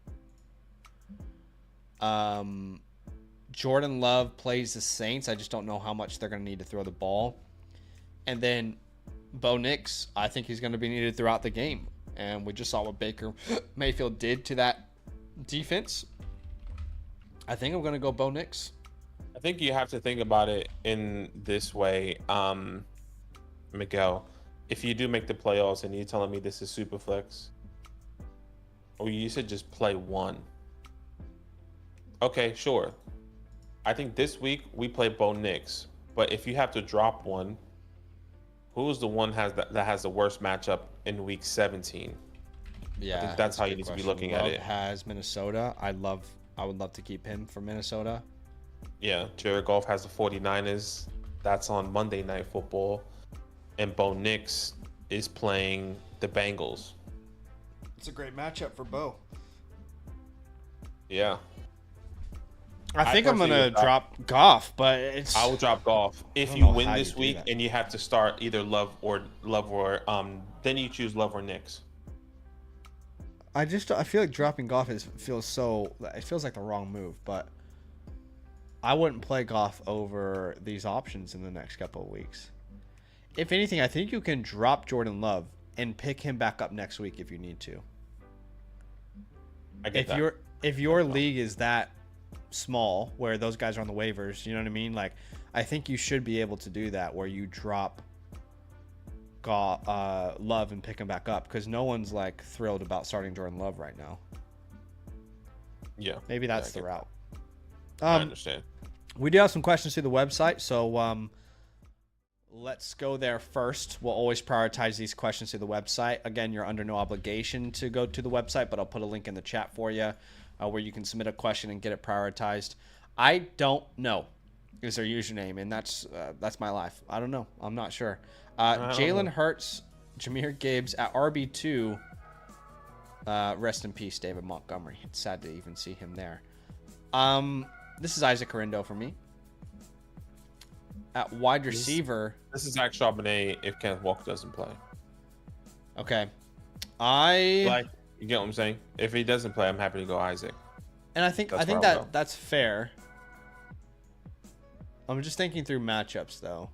Jordan Love plays the Saints. I just don't know how much they're going to need to throw the ball. And then Bo Nix, I think he's going to be needed throughout the game. And we just saw what Baker Mayfield did to that defense. I think I'm going to go Bo Nix. I think you have to think about it in this way, Miguel. If you do make the playoffs and you're telling me this is super flex, or you said just play one. Okay, sure. I think this week we play Bo Nix, but if you have to drop one, who's the one that has the worst matchup in week 17? Yeah, I think that's how you need to be looking at it. Has Minnesota. I would love to keep him for Minnesota. Yeah, Jared Goff has the 49ers. That's on Monday Night Football. And Bo Nix is playing the Bengals. It's a great matchup for Bo. Yeah. I think I'm going to drop Goff, but I will drop Goff. If you win this week and you have to start either Love or then you choose Love or Nix. I feel like dropping Goff feels like the wrong move, but I wouldn't play Goff over these options in the next couple of weeks. If anything, I think you can drop Jordan Love and pick him back up next week if you need to. If your league is that small where those guys are on the waivers, you know what I mean? Like, I think you should be able to do that where you drop Love and pick him back up because no one's like thrilled about starting Jordan Love right now. Yeah, maybe that's the route. I understand. We do have some questions through the website, so let's go there first. We'll always prioritize these questions through the website. Again, you're under no obligation to go to the website, but I'll put a link in the chat for you where you can submit a question and get it prioritized. I don't know is their username, and that's my life. I don't know. I'm not sure. Jalen Hurts, Jahmyr Gibbs at RB2. Rest in peace, David Montgomery. It's sad to even see him there. This is Isaac Carindo for me. At wide receiver. This is Zach Charbonnet if Kenneth Walker doesn't play. Okay. You get what I'm saying? If he doesn't play, I'm happy to go Isaac. And I think that's fair. I'm just thinking through matchups though.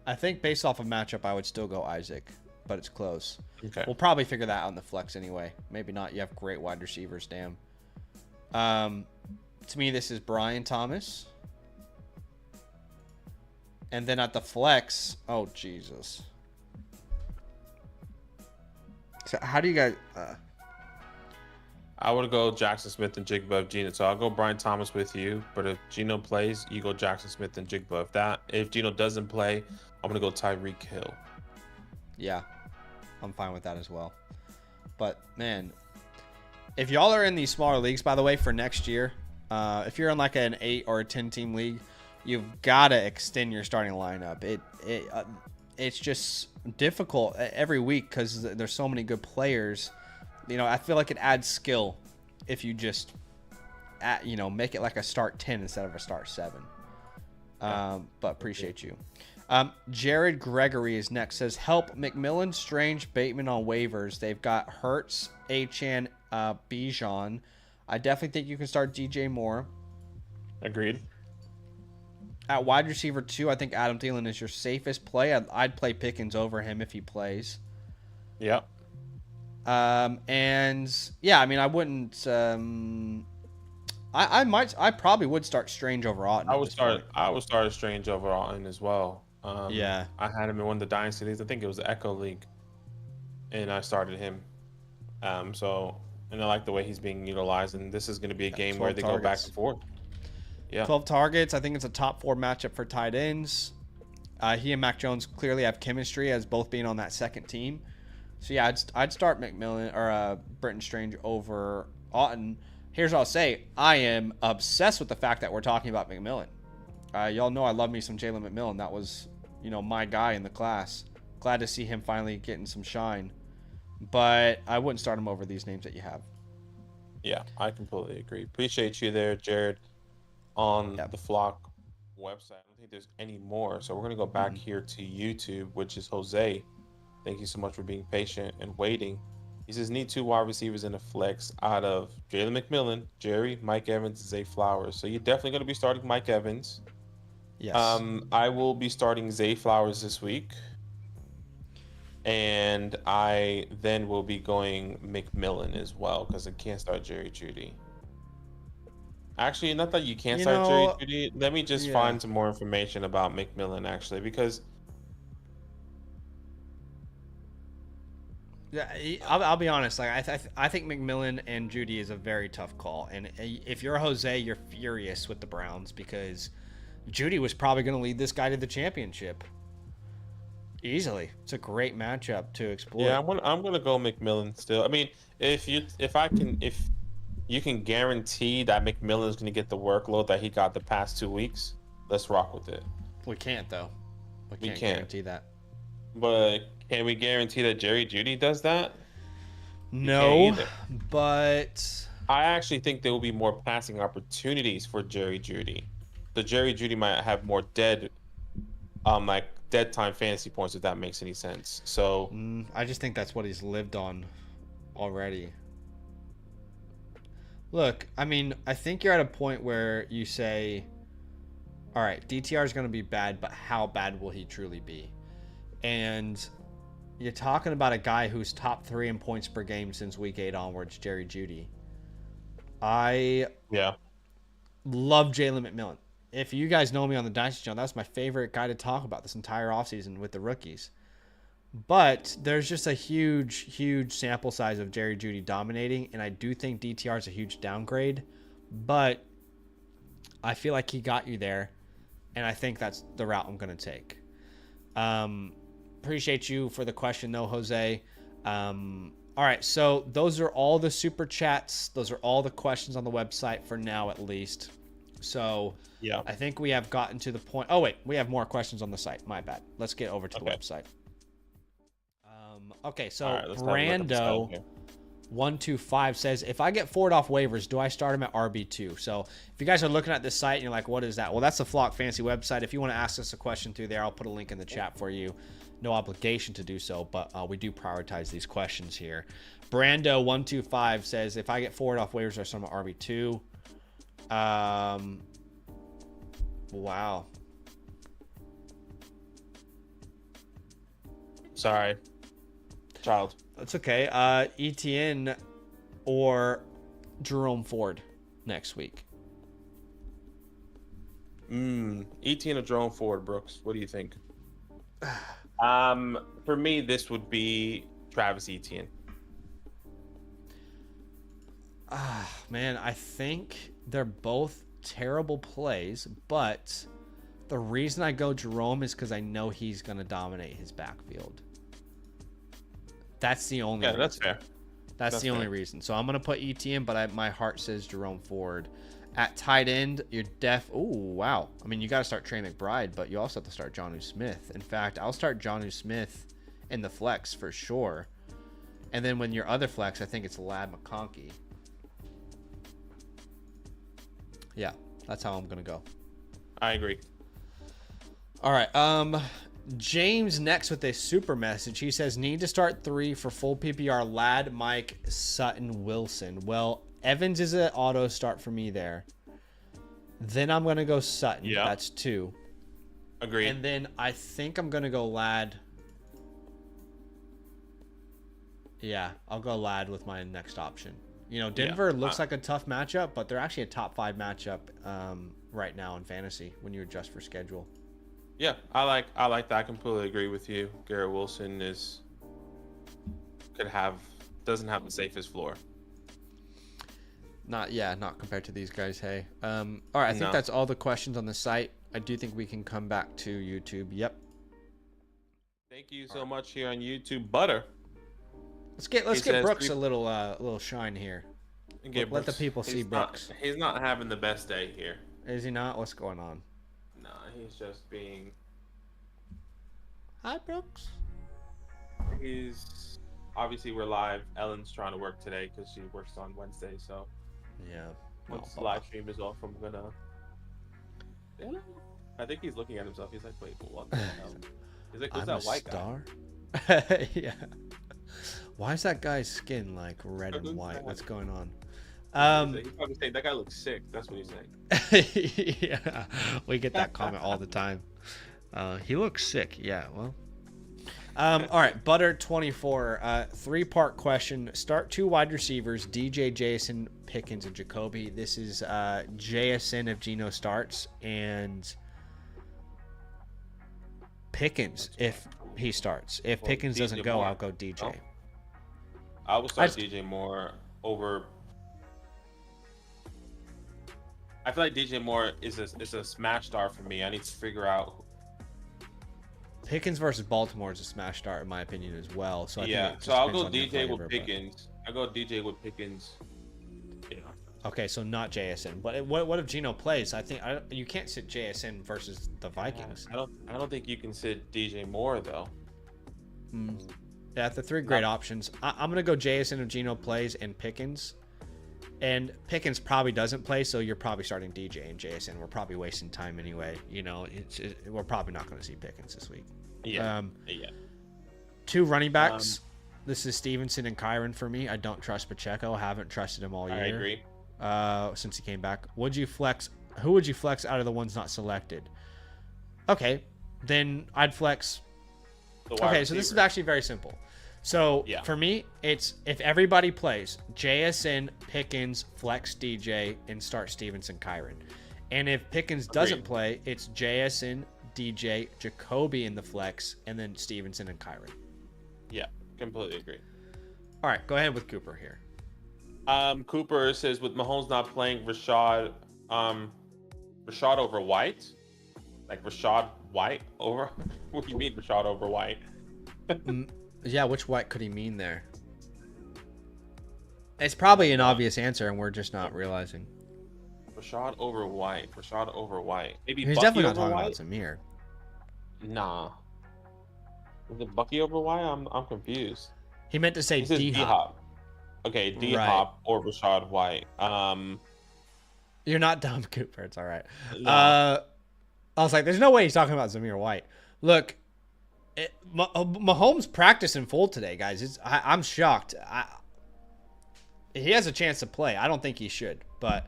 I think based off of matchup, I would still go Isaac, but it's close. Okay. We'll probably figure that out in the flex anyway. Maybe not. You have great wide receivers, damn. To me, this is Brian Thomas. And then at the flex, oh Jesus. So how do you guys? I would go Jackson Smith and Jigba if Gino. So I'll go Brian Thomas with you. But if Gino plays, you go Jackson Smith and Jigba. If Gino doesn't play, I'm gonna go Tyreek Hill. Yeah, I'm fine with that as well. But man, if y'all are in these smaller leagues, by the way, for next year, if you're in like an 8 or a 10 team league, you've got to extend your starting lineup. It's just difficult every week because there's so many good players. You know, I feel like it adds skill if you just, make it like a start 10 instead of a start 7. But appreciate you. Jared Gregory is next. Says, help McMillan, Strange, Bateman on waivers. They've got Hurts, Achane, Bijan. I definitely think you can start DJ Moore. Agreed. At wide receiver 2, I think Adam Thielen is your safest play. I'd play Pickens over him if he plays. Yep. And yeah, I mean, I wouldn't. I probably would start Strange over Otton. I would start Strange over Otton as well. Yeah. I had him in one of the dynasty leagues. I think it was the Echo League, and I started him. And I like the way he's being utilized. And this is going to be a game where they go back and forth. Yeah. 12 targets. I think it's a top 4 matchup for tight ends. He and Mac Jones clearly have chemistry as both being on that second team. So yeah, I'd start McMillan or Brenton Strange over Otton. Here's what I'll say: I am obsessed with the fact that we're talking about McMillan. Y'all know I love me some Jalen McMillan. That was, my guy in the class. Glad to see him finally getting some shine. But I wouldn't start him over these names that you have. Yeah, I completely agree. Appreciate you there, Jared, on the Flock website. I don't think there's any more. So we're going to go back here to YouTube, which is Jose. Thank you so much for being patient and waiting. He says, need 2 wide receivers in a flex out of Jalen McMillan, Jerry, Mike Evans, and Zay Flowers. So you're definitely going to be starting Mike Evans. Yes. I will be starting Zay Flowers this week. And I then will be going McMillan as well because I can't start Jerry Jeudy. Actually, not that you can't start Jerry Jeudy. Let me just find some more information about McMillan, actually, because... Yeah, I'll be honest. Like I think McMillan and Jeudy is a very tough call. And if you're Jose, you're furious with the Browns because Jeudy was probably going to lead this guy to the championship easily. It's a great matchup to exploit. Yeah, I'm gonna go McMillan still. I mean, if you can guarantee that McMillan is going to get the workload that he got the past 2 weeks, let's rock with it. We can't though. We can't guarantee that. But can we guarantee that Jerry Jeudy does that? No, but I actually think there will be more passing opportunities for Jerry Jeudy. The Jerry Jeudy might have more dead time fantasy points, if that makes any sense. So I just think that's what he's lived on already. Look, I mean, I think you're at a point where you say, all right, DTR is going to be bad, but how bad will he truly be? And you're talking about a guy who's top 3 in points per game since week 8 onwards, Jerry Jeudy. I love Jalen McMillan. If you guys know me on the Dynasty channel, that's my favorite guy to talk about this entire offseason with the rookies. But there's just a huge sample size of Jerry Jeudy dominating, and I do think DTR is a huge downgrade. But I feel like he got you there, and I think that's the route I'm going to take. Appreciate you for the question, though, Jose. All right, so those are all the super chats. Those are all the questions on the website for now, at least. So Yeah. I think we have gotten to the point. Oh, wait, we have more questions on the site. My bad. Let's get over to the website. Okay, so All right, let's have a look at the site here. Brando125 says, if I get Ford off waivers, do I start him at RB2? So if you guys are looking at this site and you're like, what is that? Well, that's the Flock Fantasy website. If you want to ask us a question through there, I'll put a link in the chat for you. No obligation to do so, but we do prioritize these questions here. Brando125 says, if I get Ford off waivers, I start him at RB2. Wow. Sorry. Child. That's okay. ETN or Jerome Ford next week. ETN or Jerome Ford, Brooks. What do you think? For me, this would be Travis Etienne. Man, I think they're both terrible plays, but the reason I go Jerome is because I know he's going to dominate his backfield. That's the only reason. That's fair. That's the only reason. So I'm going to put ETN, but my heart says Jerome Ford. At tight end, you're Oh, wow. I mean, you got to start Trey McBride, but you also have to start Jonnu Smith. In fact, I'll start Jonnu Smith in the flex for sure. And then when your other flex, I think it's Ladd McConkey. Yeah, that's how I'm going to go. I agree. All right. James next with a super message. He says, need to start 3 for full PPR. Ladd, Mike, Sutton, Wilson. Well, Evans is an auto start for me there. Then I'm going to go Sutton. Yeah. That's 2. Agreed. And then I think I'm going to go Ladd. Yeah, I'll go Ladd with my next option. You know, Denver looks like a tough matchup, but they're actually a top 5 matchup right now in fantasy when you adjust for schedule. Yeah, I like that. I completely agree with you. Garrett Wilson doesn't have the safest floor. Not compared to these guys. Hey, all right. I think that's all the questions on the site. I do think we can come back to YouTube. Yep. Thank you so much here on YouTube, Butter. Let's get Brooks a little shine here. Let the people see Brooks. He's not having the best day here. Is he not? What's going on? No, he's just being. Hi, Brooks. He's obviously we're live. Ellen's trying to work today because she works on Wednesday. So yeah, once the live stream is off, I'm gonna. I think he's looking at himself. He's like, wait, what the hell? He's like, who's that white star? Yeah. Why is that guy's skin like red and white? What's going on? He's probably saying that guy looks sick. That's what he's saying. Yeah, we get that comment all the time. He looks sick. Yeah, well. All right, Butter24, 3-part question. Start 2 wide receivers: DJ, Jason, Pickens, and Jacoby. This is JSN if Geno starts, and Pickens if he starts. If Pickens doesn't go, I'll go DJ. I would start DJ Moore over. I feel like DJ Moore is a smash start for me. I need to figure out. Pickens versus Baltimore is a smash start in my opinion as well. So I'll go DJ with Pickens. I go DJ with Pickens. Yeah. Okay, so not JSN. But what if Geno plays? I think you can't sit JSN versus the Vikings. I don't think you can sit DJ Moore though. Yeah, the 3 great options. I'm gonna go JSN if Geno plays and Pickens. And Pickens probably doesn't play, so you're probably starting DJ and JSN. We're probably wasting time anyway. You know, we're probably not going to see Pickens this week. Yeah. 2 running backs. This is Stevenson and Kyron for me. I don't trust Pacheco. Haven't trusted him all year. I agree. Since he came back. Who would you flex out of the ones not selected? Okay, then I'd flex. Okay, so this is actually very simple. So for me, it's if everybody plays JSN, Pickens, flex DJ, and start Stevenson, Kyron. And if Pickens doesn't play, it's JSN, DJ, Jacoby in the flex, and then Stevenson and Kyron. Yeah, completely agree. All right, go ahead with Cooper here. Cooper says with Mahomes not playing, Rashad, Rashad over White? Like Rashad White over? What do you mean Rashad over White? Yeah, which White could he mean there? It's probably an obvious answer, and we're just not realizing. Rashad over White. Rashad over White. Maybe He's Bucky definitely not over talking White? about Zamir. Nah. Is it Bucky over White? I'm confused. He meant to say He says D-Hop. D-Hop. Okay, D-Hop or Rashad White. You're not dumb, Cooper. It's all right. No. I was like, there's no way he's talking about Zamir White. Look, Mahomes practiced in full today, guys. I'm shocked. He has a chance to play. I don't think he should, but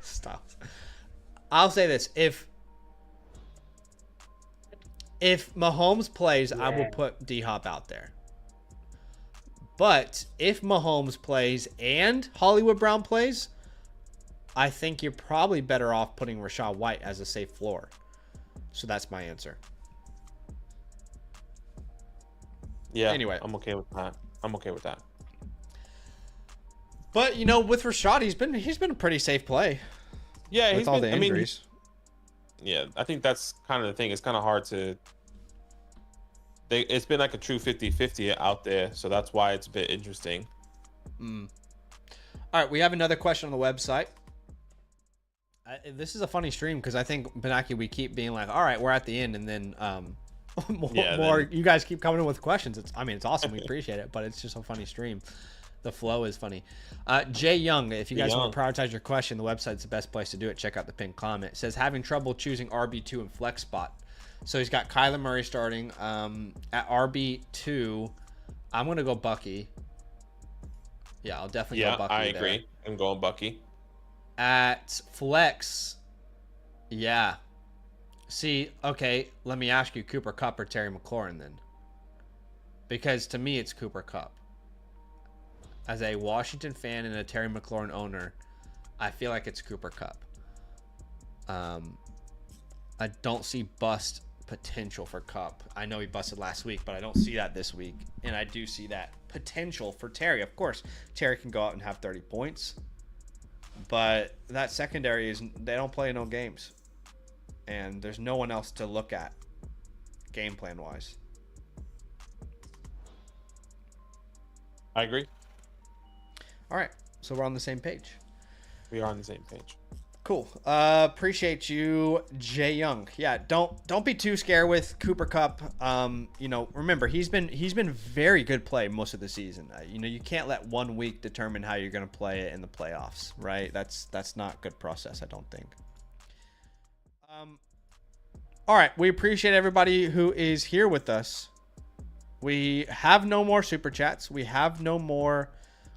stop. I'll say this: if Mahomes plays, I will put D-Hop out there. But if Mahomes plays and Hollywood Brown plays, I think you're probably better off putting Rashad White as a safe floor. So that's my answer. Yeah. Anyway. I'm okay with that. But you know, with Rashad, he's been a pretty safe play. Yeah, with all the injuries. Yeah, I think that's kind of the thing. It's kind of hard to. It's been like a true 50-50 out there, so that's why it's a bit interesting. All right, we have another question on the website. This is a funny stream because I think, Benaki, we keep being like, all right, we're at the end, and then more you guys keep coming in with questions. It's awesome. We appreciate it, but it's just a funny stream. The flow is funny. Jay Young, if you guys want to prioritize your question, the website's the best place to do it. Check out the pinned comment. It says, having trouble choosing RB2 and flex spot. So he's got Kyler Murray starting. At RB2, I'm going to go Bucky. Yeah, I'll definitely go Bucky. Yeah, I agree. I'm going Bucky. At flex, yeah. See, okay, let me ask you, Cooper Kupp or Terry McLaurin then? Because to me, it's Cooper Kupp. As a Washington fan and a Terry McLaurin owner, I feel like it's Cooper Kupp. I don't see bust potential for Kupp. I know he busted last week, but I don't see that this week. And I do see that potential for Terry. Of course, Terry can go out and have 30 points. But that secondary they don't play no games. And there's no one else to look at game plan wise. I agree. All right. So we're on the same page. We are on the same page. Cool. Appreciate you, Jay Young. Yeah, don't be too scared with Cooper Kupp. You know, remember he's been very good play most of the season. You know, you can't let 1 week determine how you're going to play it in the playoffs, right? That's not good process, I don't think. All right, we appreciate everybody who is here with us. We have no more super chats. We have no more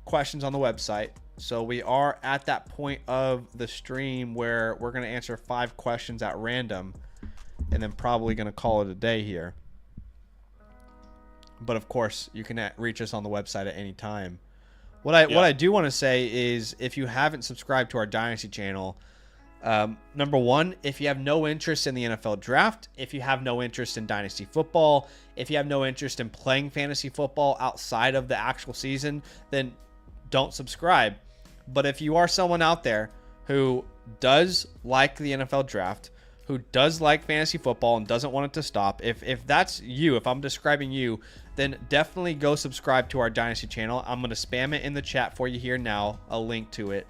questions on the website. So we are at that point of the stream where we're going to answer 5 questions at random and then probably going to call it a day here. But of course, you can reach us on the website at any time. What I do want to say is, if you haven't subscribed to our Dynasty channel, number one, if you have no interest in the NFL draft, if you have no interest in Dynasty football, if you have no interest in playing fantasy football outside of the actual season, then don't subscribe. But if you are someone out there who does like the NFL draft, who does like fantasy football and doesn't want it to stop, if that's you, if I'm describing you, then definitely go subscribe to our Dynasty channel. I'm going to spam it in the chat for you here now, a link to it.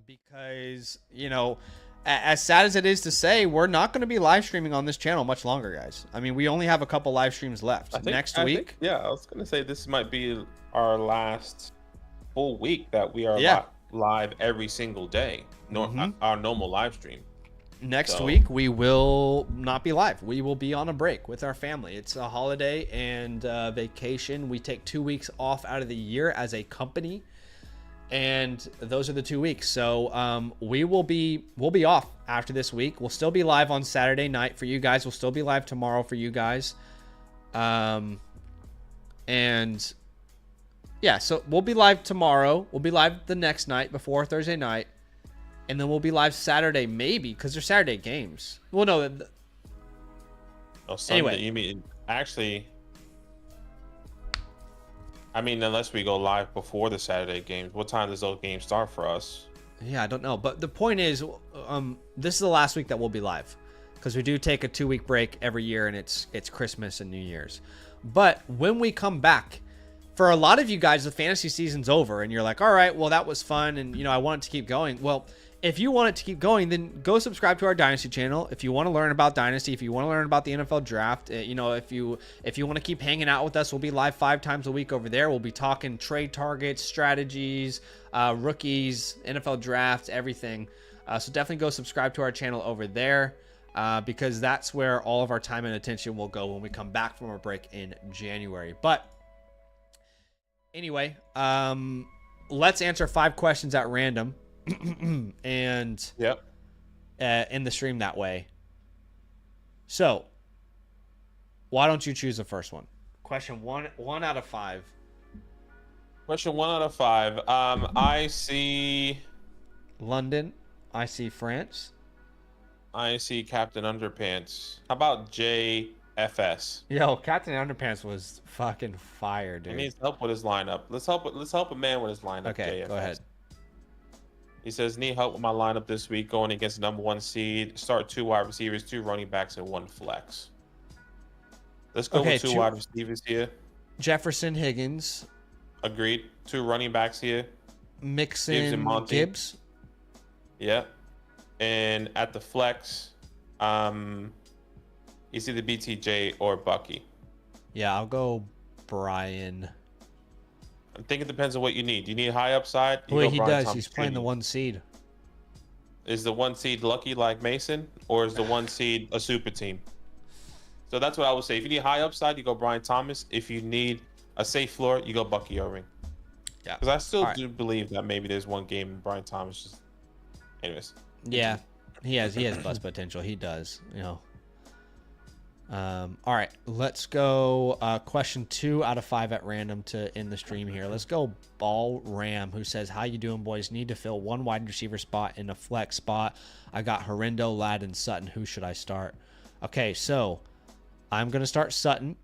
Because, you know, as sad as it is to say, we're not going to be live streaming on this channel much longer, guys. I mean, we only have a couple live streams left. Next week. I was going to say this might be our last full week that we are live every single day. Our normal live stream. Next week, we will not be live. We will be on a break with our family. It's a holiday and vacation. We take 2 weeks off out of the year as a company. And those are the 2 weeks. So we'll be off after this week. We'll still be live on Saturday night for you guys. We'll still be live tomorrow for you guys. And yeah, so we'll be live tomorrow. We'll be live the next night before Thursday night. And then we'll be live Saturday, maybe, because they're Saturday games. Well, no. Sunday, anyway. You mean, actually, I mean, unless we go live before the Saturday games, what time does those games start for us? Yeah, I don't know. But the point is, this is the last week that we'll be live because we do take a 2-week break every year, and it's Christmas and New Year's. But when we come back, for a lot of you guys, the fantasy season's over, and you're like, all right, well, that was fun, and I want it to keep going. Well, if you want it to keep going, then go subscribe to our Dynasty channel. If you want to learn about Dynasty, if you want to learn about the NFL Draft, if you want to keep hanging out with us, we'll be live 5 times a week over there. We'll be talking trade targets, strategies, rookies, NFL Draft, everything. So definitely go subscribe to our channel over there because that's where all of our time and attention will go when we come back from our break in January. But anyway, let's answer 5 questions at random. And yep, in the stream that way. So why don't you choose the first one? Question 1 out of 5. Question 1 out of 5. I see London. I see France. I see Captain Underpants. How about JFS? Yo, Captain Underpants was fucking fire, dude. He needs help with his lineup. Let's help a man with his lineup. Okay, JFS. go ahead. He says, need help with my lineup this week going against the number 1 seed. Start 2 wide receivers, 2 running backs, and 1 flex. Let's go with 2 wide receivers here. Jefferson, Higgins. Agreed. 2 running backs here. Mixon, Gibbs. Yep. And at the flex, you see the BTJ or Bucky. Yeah, I'll go Brian. I think it depends on what you need. Do you need high upside? Well, he does. He's playing the 1 seed. Is the 1 seed lucky like Mason, or is the 1 seed a super team? So that's what I would say. If you need high upside, you go Brian Thomas. If you need a safe floor, you go Bucky Irving. Yeah. Because I still do believe that maybe there's one game and Brian Thomas just. Anyways. Yeah, he has bust potential. He does. All right, let's go. Question 2 out of 5 at random to end the stream here. Let's go Ball Ram, who says, how you doing, boys? Need to fill 1 wide receiver spot in a flex spot. I got Horindo, Ladd, and Sutton. Who should I start? Okay, so I'm going to start Sutton,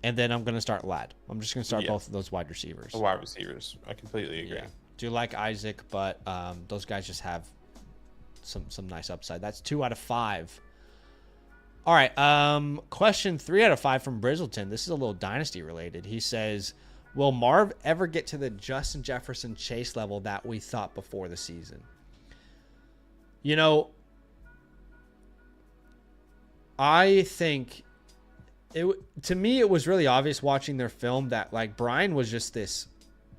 and then I'm going to start Ladd. I'm just going to start both of those wide receivers. The wide receivers. I completely agree. Yeah. Do like Isaac, but those guys just have some nice upside. That's 2 out of 5. All right, question 3 out of 5 from Brizzleton. This is a little dynasty related. He says, will Marv ever get to the Justin Jefferson Chase level that we thought before the season? I think to me it was really obvious watching their film that like Brian was just this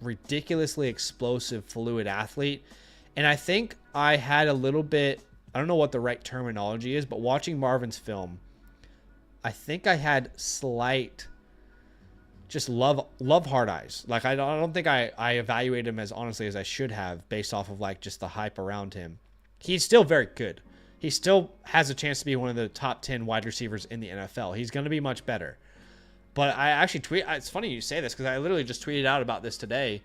ridiculously explosive, fluid athlete. And I think I had a little bit, I don't know what the right terminology is, but watching Marvin's film, I think I had slight just love hard eyes. Like I don't think I evaluated him as honestly as I should have based off of like just the hype around him. He's still very good. He still has a chance to be one of the top 10 wide receivers in the NFL. He's going to be much better. But I actually it's funny you say this because I literally just tweeted out about this today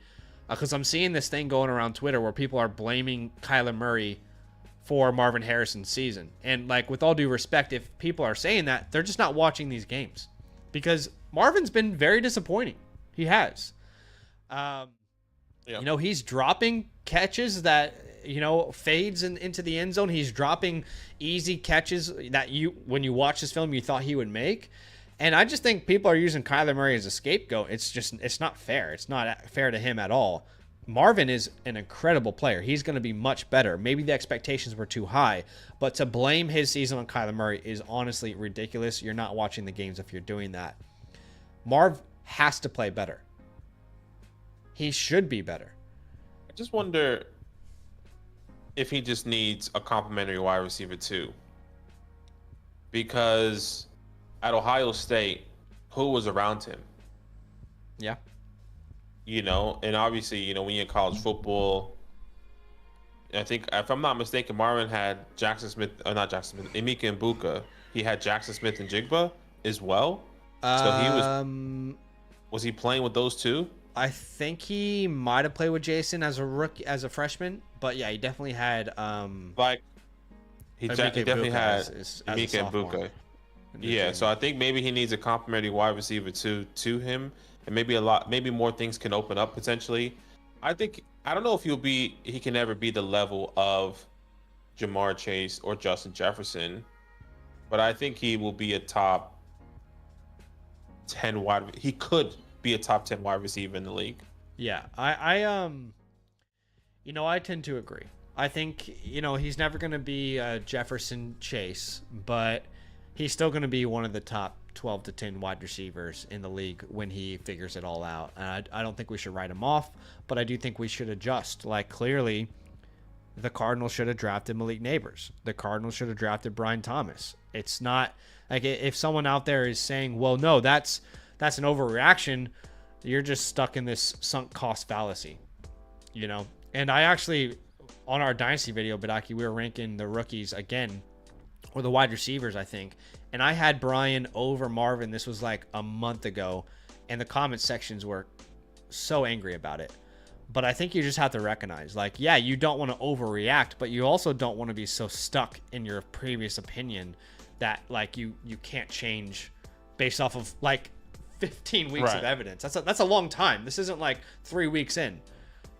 because I'm seeing this thing going around Twitter where people are blaming Kyler Murray for Marvin Harrison's season. And like with all due respect, if people are saying that, they're just not watching these games because Marvin's been very disappointing. He has. He's dropping catches that, fades into the end zone. He's dropping easy catches that when you watch this film, you thought he would make. And I just think people are using Kyler Murray as a scapegoat. It's not fair. It's not fair to him at all. Marvin is an incredible player. He's going to be much better. Maybe the expectations were too high, but to blame his season on Kyler Murray is honestly ridiculous. You're not watching the games if you're doing that. Marv has to play better. He should be better. I just wonder if he just needs a complimentary wide receiver too. Because at Ohio State, who was around him? Yeah. And obviously, when you're in college football, I think, if I'm not mistaken, Marvin had Emeka Mbuka. He had Jackson Smith and Jigba as well. So was he playing with those two? I think he might have played with Jason as a freshman, but yeah, he definitely had he definitely had Emeka Mbuka. Yeah, so I think maybe he needs a complimentary wide receiver to him, and maybe more things can open up potentially. I think I don't know if he can ever be the level of Jamar Chase or Justin Jefferson, but I think he will be a top 10 wide. He could be a top 10 wide receiver in the league. Yeah, I tend to agree. I think, he's never going to be a Jefferson Chase, but he's still going to be one of the top 12 to 10 wide receivers in the league when he figures it all out. And I don't think we should write him off, but I do think we should adjust. Like, clearly, the Cardinals should have drafted Malik Neighbors. The Cardinals should have drafted Brian Thomas. It's not like if someone out there is saying, well, no, that's an overreaction, you're just stuck in this sunk cost fallacy, And I actually, on our Dynasty video, Badaki, we were ranking the rookies again, or the wide receivers, I think. And I had Brian over Marvin. This was like a month ago. And the comment sections were so angry about it. But I think you just have to recognize, like, yeah, you don't want to overreact, but you also don't want to be so stuck in your previous opinion that, like, you can't change based off of, like, 15 weeks of evidence. That's a long time. This isn't like 3 weeks in,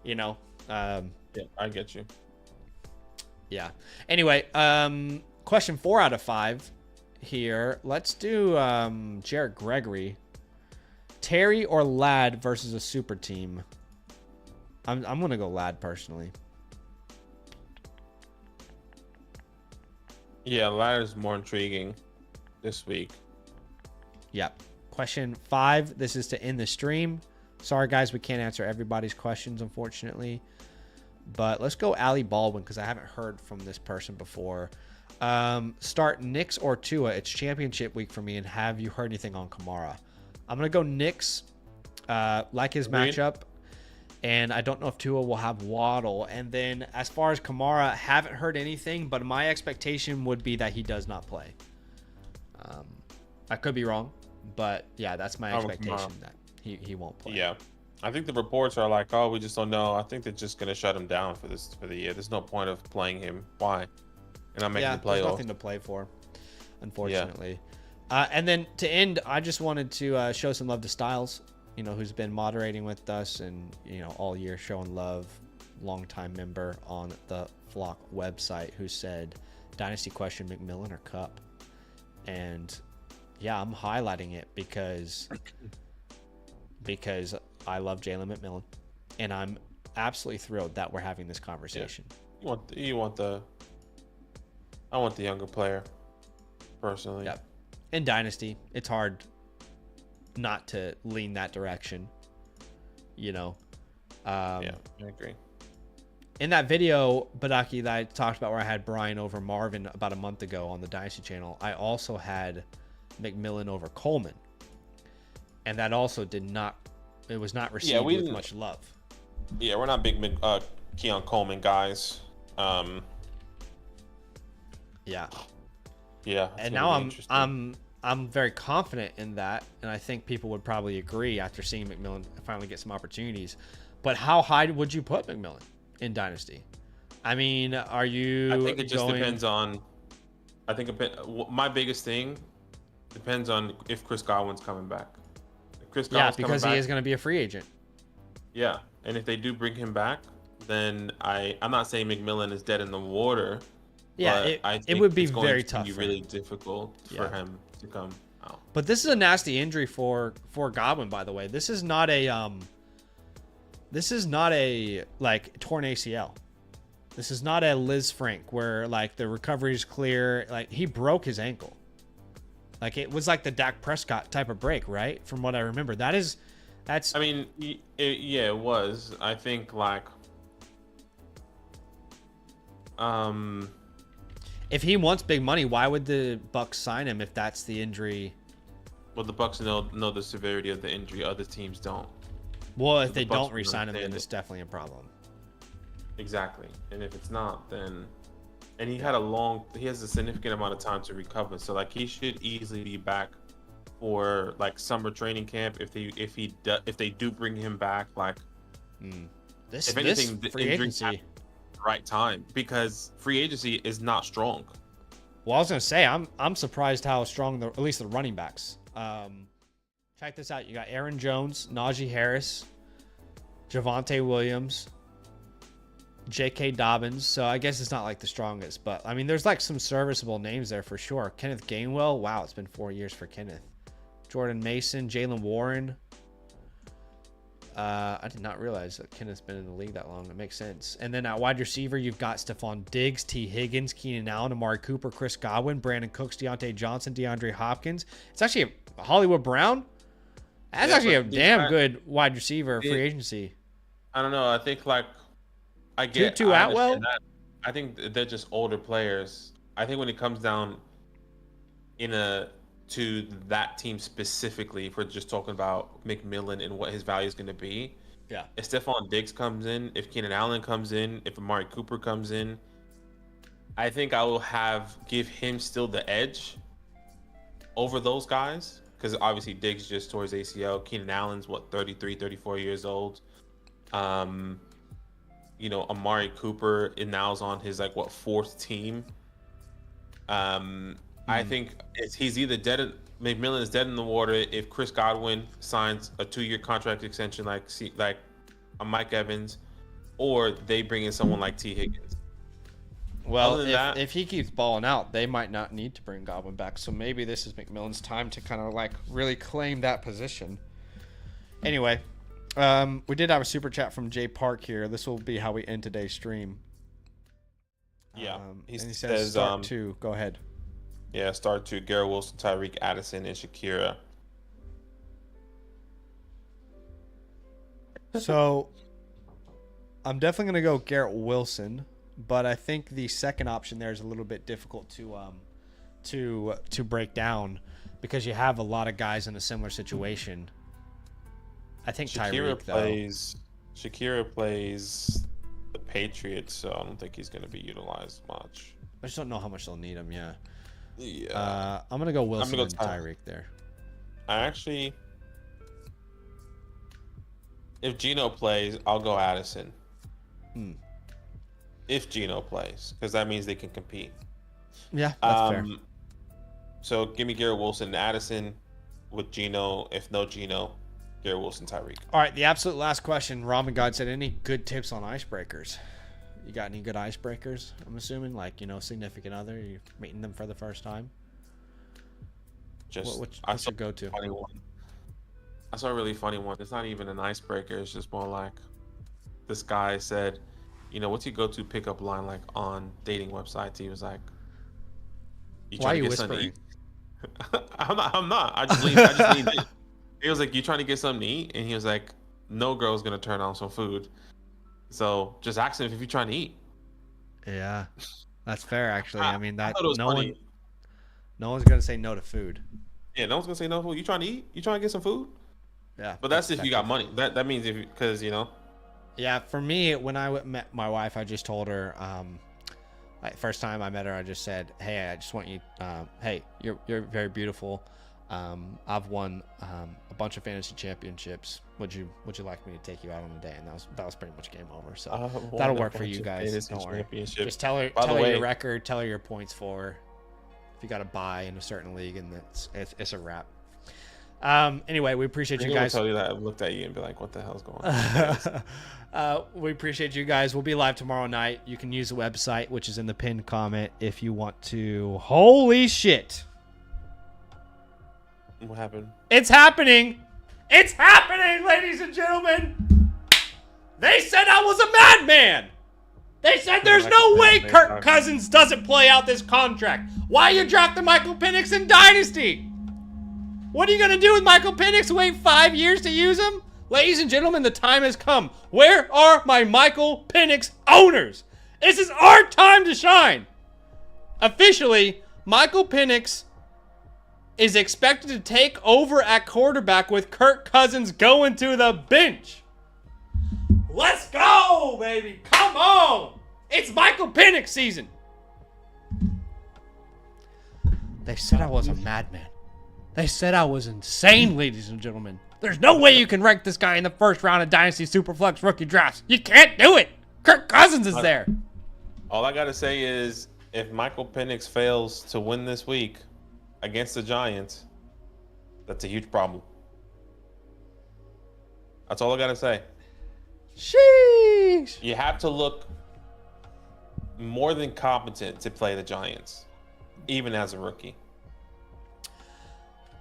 Yeah, I get you. Yeah. Anyway, question 4 out of 5 here. Let's do Jared Gregory. Terry or Ladd versus a super team? I'm going to go Ladd personally. Yeah, Ladd is more intriguing this week. Yep. Question 5. This is to end the stream. Sorry, guys, we can't answer everybody's questions, unfortunately. But let's go Ali Baldwin because I haven't heard from this person before. Start Knicks or Tua. It's championship week for me. And have you heard anything on Kamara? I'm going to go Knicks. Like his matchup. And I don't know if Tua will have Waddle. And then as far as Kamara, haven't heard anything. But my expectation would be that he does not play. I could be wrong. But yeah, that's my expectation that he won't play. Yeah. I think the reports are like, oh, we just don't know. I think they're just going to shut him down for the year. There's no point of playing him. Why? And I'm making the playoff. There's nothing to play for, unfortunately. Yeah. And then to end, I just wanted to show some love to Styles, who's been moderating with us and, all year showing love. Longtime member on the Flock website who said, Dynasty question, McMillan or Cup? And yeah, I'm highlighting it because I love Jalen McMillan, and I'm absolutely thrilled that we're having this conversation. Yeah. I want the younger player, personally. Yep. In Dynasty, it's hard not to lean that direction. Yeah, I agree. In that video, Badaki, that I talked about where I had Brian over Marvin about a month ago on the Dynasty channel, I also had McMillan over Coleman. And that also was not received with much love. Yeah, we're not big Keon Coleman guys. Yeah. Yeah. And now I'm very confident in that, and I think people would probably agree after seeing McMillan finally get some opportunities. But how high would you put McMillan in Dynasty? I mean, are you? I think it just depends on. My biggest thing depends on if Chris Godwin's coming back. If Chris Godwin's because he is going to be a free agent. Yeah, and if they do bring him back, then I'm not saying McMillan is dead in the water. Yeah, it would be very tough. It would be really difficult for him to come out. But this is a nasty injury for Godwin, by the way. This is not a like torn ACL. This is not a Liz Frank where like the recovery is clear. Like he broke his ankle. Like it was like the Dak Prescott type of break, right? From what I remember, that's. I mean, it was. I think like. If he wants big money, why would the Bucs sign him if that's the injury? Well, the Bucs know the severity of the injury. Other teams don't. Well, if they don't re-sign him, then it's definitely a problem. Exactly. And if it's not, then... And he has a significant amount of time to recover. So, like, he should easily be back for, like, summer training camp if they do bring him back, like... If anything, free agency... right time, because free agency is not strong. Well, I was gonna say I'm surprised how strong at least the running backs. Check this out. You got Aaron Jones, Najee Harris, Javonte Williams, J.K. Dobbins. So I guess it's not like the strongest, but I mean, there's like some serviceable names there for sure. Kenneth Gainwell. Wow, it's been 4 years for Kenneth. Jordan Mason, Jalen Warren. I did not realize that Kenneth's been in the league that long. That makes sense. And then at wide receiver, you've got Stephon Diggs, T. Higgins, Keenan Allen, Amari Cooper, Chris Godwin, Brandon Cooks, Deontay Johnson, DeAndre Hopkins. It's actually a Hollywood Brown. That's actually a damn good wide receiver free agency. I don't know. I think like I get Tutu Atwell. That. I think they're just older players. I think when it comes down to that team specifically, if we're just talking about McMillan and what his value is going to be. Yeah. If Stephon Diggs comes in, if Keenan Allen comes in, if Amari Cooper comes in, I think I will give him still the edge over those guys. Because obviously Diggs just tore his ACL. Keenan Allen's 33, 34 years old. Amari Cooper now is on his fourth team. I think he's either dead. McMillan is dead in the water if Chris Godwin signs a 2-year contract extension like a Mike Evans, or they bring in someone like T. Higgins. Well, if he keeps balling out, they might not need to bring Godwin back. So maybe this is McMillan's time to kind of really claim that position. Anyway, we did have a super chat from Jay Park here. This will be how we end today's stream. Yeah, he says start 2. Go ahead. Yeah, start 2. Garrett Wilson, Tyreek Addison, and Shakira. So, I'm definitely going to go Garrett Wilson, but I think the second option there is a little bit difficult to break down because you have a lot of guys in a similar situation. I think Tyreek, Shakira plays the Patriots, so I don't think he's going to be utilized much. I just don't know how much they'll need him, yeah. Yeah. I'm gonna go Wilson and Tyreek there. If Geno plays, I'll go Addison. If Geno plays, because that means they can compete. Yeah, that's fair. So give me Garrett Wilson and Addison with Geno. If no Geno, Garrett Wilson, Tyreek. All right, the absolute last question. Ramen God said, any good tips on icebreakers? You got any good icebreakers? I'm assuming, significant other. You're meeting them for the first time. What's your go-to? I saw a really funny one. It's not even an icebreaker. It's just more like this guy said, what's your go-to pickup line on dating websites? He was like, "Why are you whispering?" I'm not. I just leaned in. He was like, "You trying to get something to eat?" And he was like, "No girl's gonna turn on some food. So just ask him if you're trying to eat." Yeah, that's fair. Actually, I mean that no one's gonna say no to food. Yeah, no one's gonna say no to food. You trying to eat? You trying to get some food? Yeah, but that's if you got money. That means because Yeah, for me, when I met my wife, I just told her, first time I met her, I just said, "Hey, I just want you. Hey, you're very beautiful. I've won a bunch of fantasy championships. Would you like me to take you out on a day?" And that was pretty much game over. So that'll work for you guys. Don't worry. Just tell her your record, tell her your points for. If you got a buy in a certain league, and it's a wrap. Anyway, we appreciate you guys. I'll tell you that I looked at you and be like, "What the hell's going on?" We appreciate you guys. We'll be live tomorrow night. You can use the website, which is in the pinned comment, if you want to. Holy shit! What happened? It's happening! It's happening, ladies and gentlemen! They said I was a madman! They said there's no way Kirk Cousins doesn't play out this contract. Why you drafting Michael Penix in Dynasty? What are you going to do with Michael Penix? Wait 5 years to use him? Ladies and gentlemen, the time has come. Where are my Michael Penix owners? This is our time to shine. Officially, Michael Penix is expected to take over at quarterback with Kirk Cousins going to the bench. Let's go, baby. Come on. It's Michael Penix season. They said I was a madman. They said I was insane, ladies and gentlemen. There's no way you can rank this guy in the first round of Dynasty Superflex rookie drafts. You can't do it. Kirk Cousins is there. All I got to say is if Michael Penix fails to win this week against the Giants, that's a huge problem. That's all I got to say. Sheesh. You have to look more than competent to play the Giants, even as a rookie.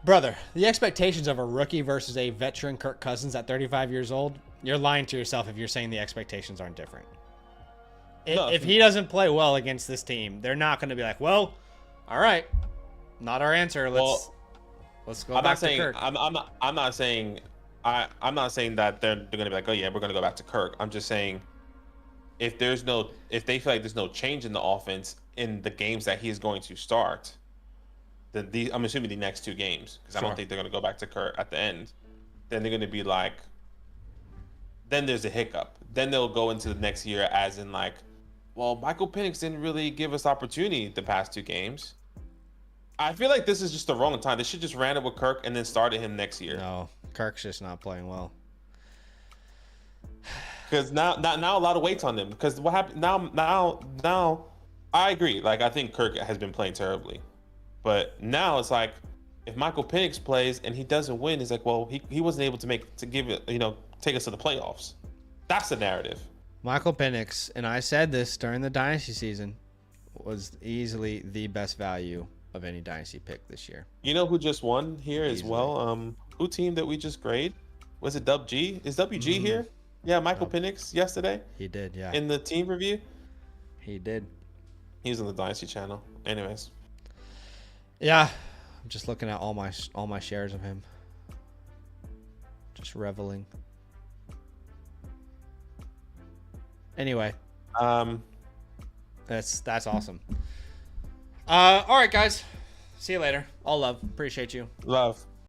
Brother, the expectations of a rookie versus a veteran Kirk Cousins at 35 years old, you're lying to yourself if you're saying the expectations aren't different. No. If he doesn't play well against this team, they're not going to be like, well, all right, not our answer. Let's go back to Kirk. I'm not saying that they're going to be like, oh yeah, we're going to go back to Kirk. I'm just saying if they feel like there's no change in the offense in the games that he's going to start, then I'm assuming the next 2 games, because I don't think they're going to go back to Kirk at the end. Then they're going to be like, then there's a hiccup. Then they'll go into the next year as in like, well, Michael Penix didn't really give us opportunity the past 2 games. I feel like this is just the wrong time. They should just ran it with Kirk and then started him next year. No, Kirk's just not playing well. Because now a lot of weight's on them. Because what happened now? I agree. Like, I think Kirk has been playing terribly, but now it's like if Michael Penix plays and he doesn't win, it's like, well, he wasn't able to take us to the playoffs. That's the narrative. Michael Penix, and I said this during the dynasty season, was easily the best value of any dynasty pick this year. You know who just won here as well? Who team that we just grade? Was it Dub G? Is WG here? Yeah, Michael Penix yesterday. He did, yeah. In the team review? He did. He was on the Dynasty channel. Anyways. Yeah. I'm just looking at all my shares of him. Just reveling. Anyway. That's awesome. All right, guys. See you later. All love. Appreciate you. Love.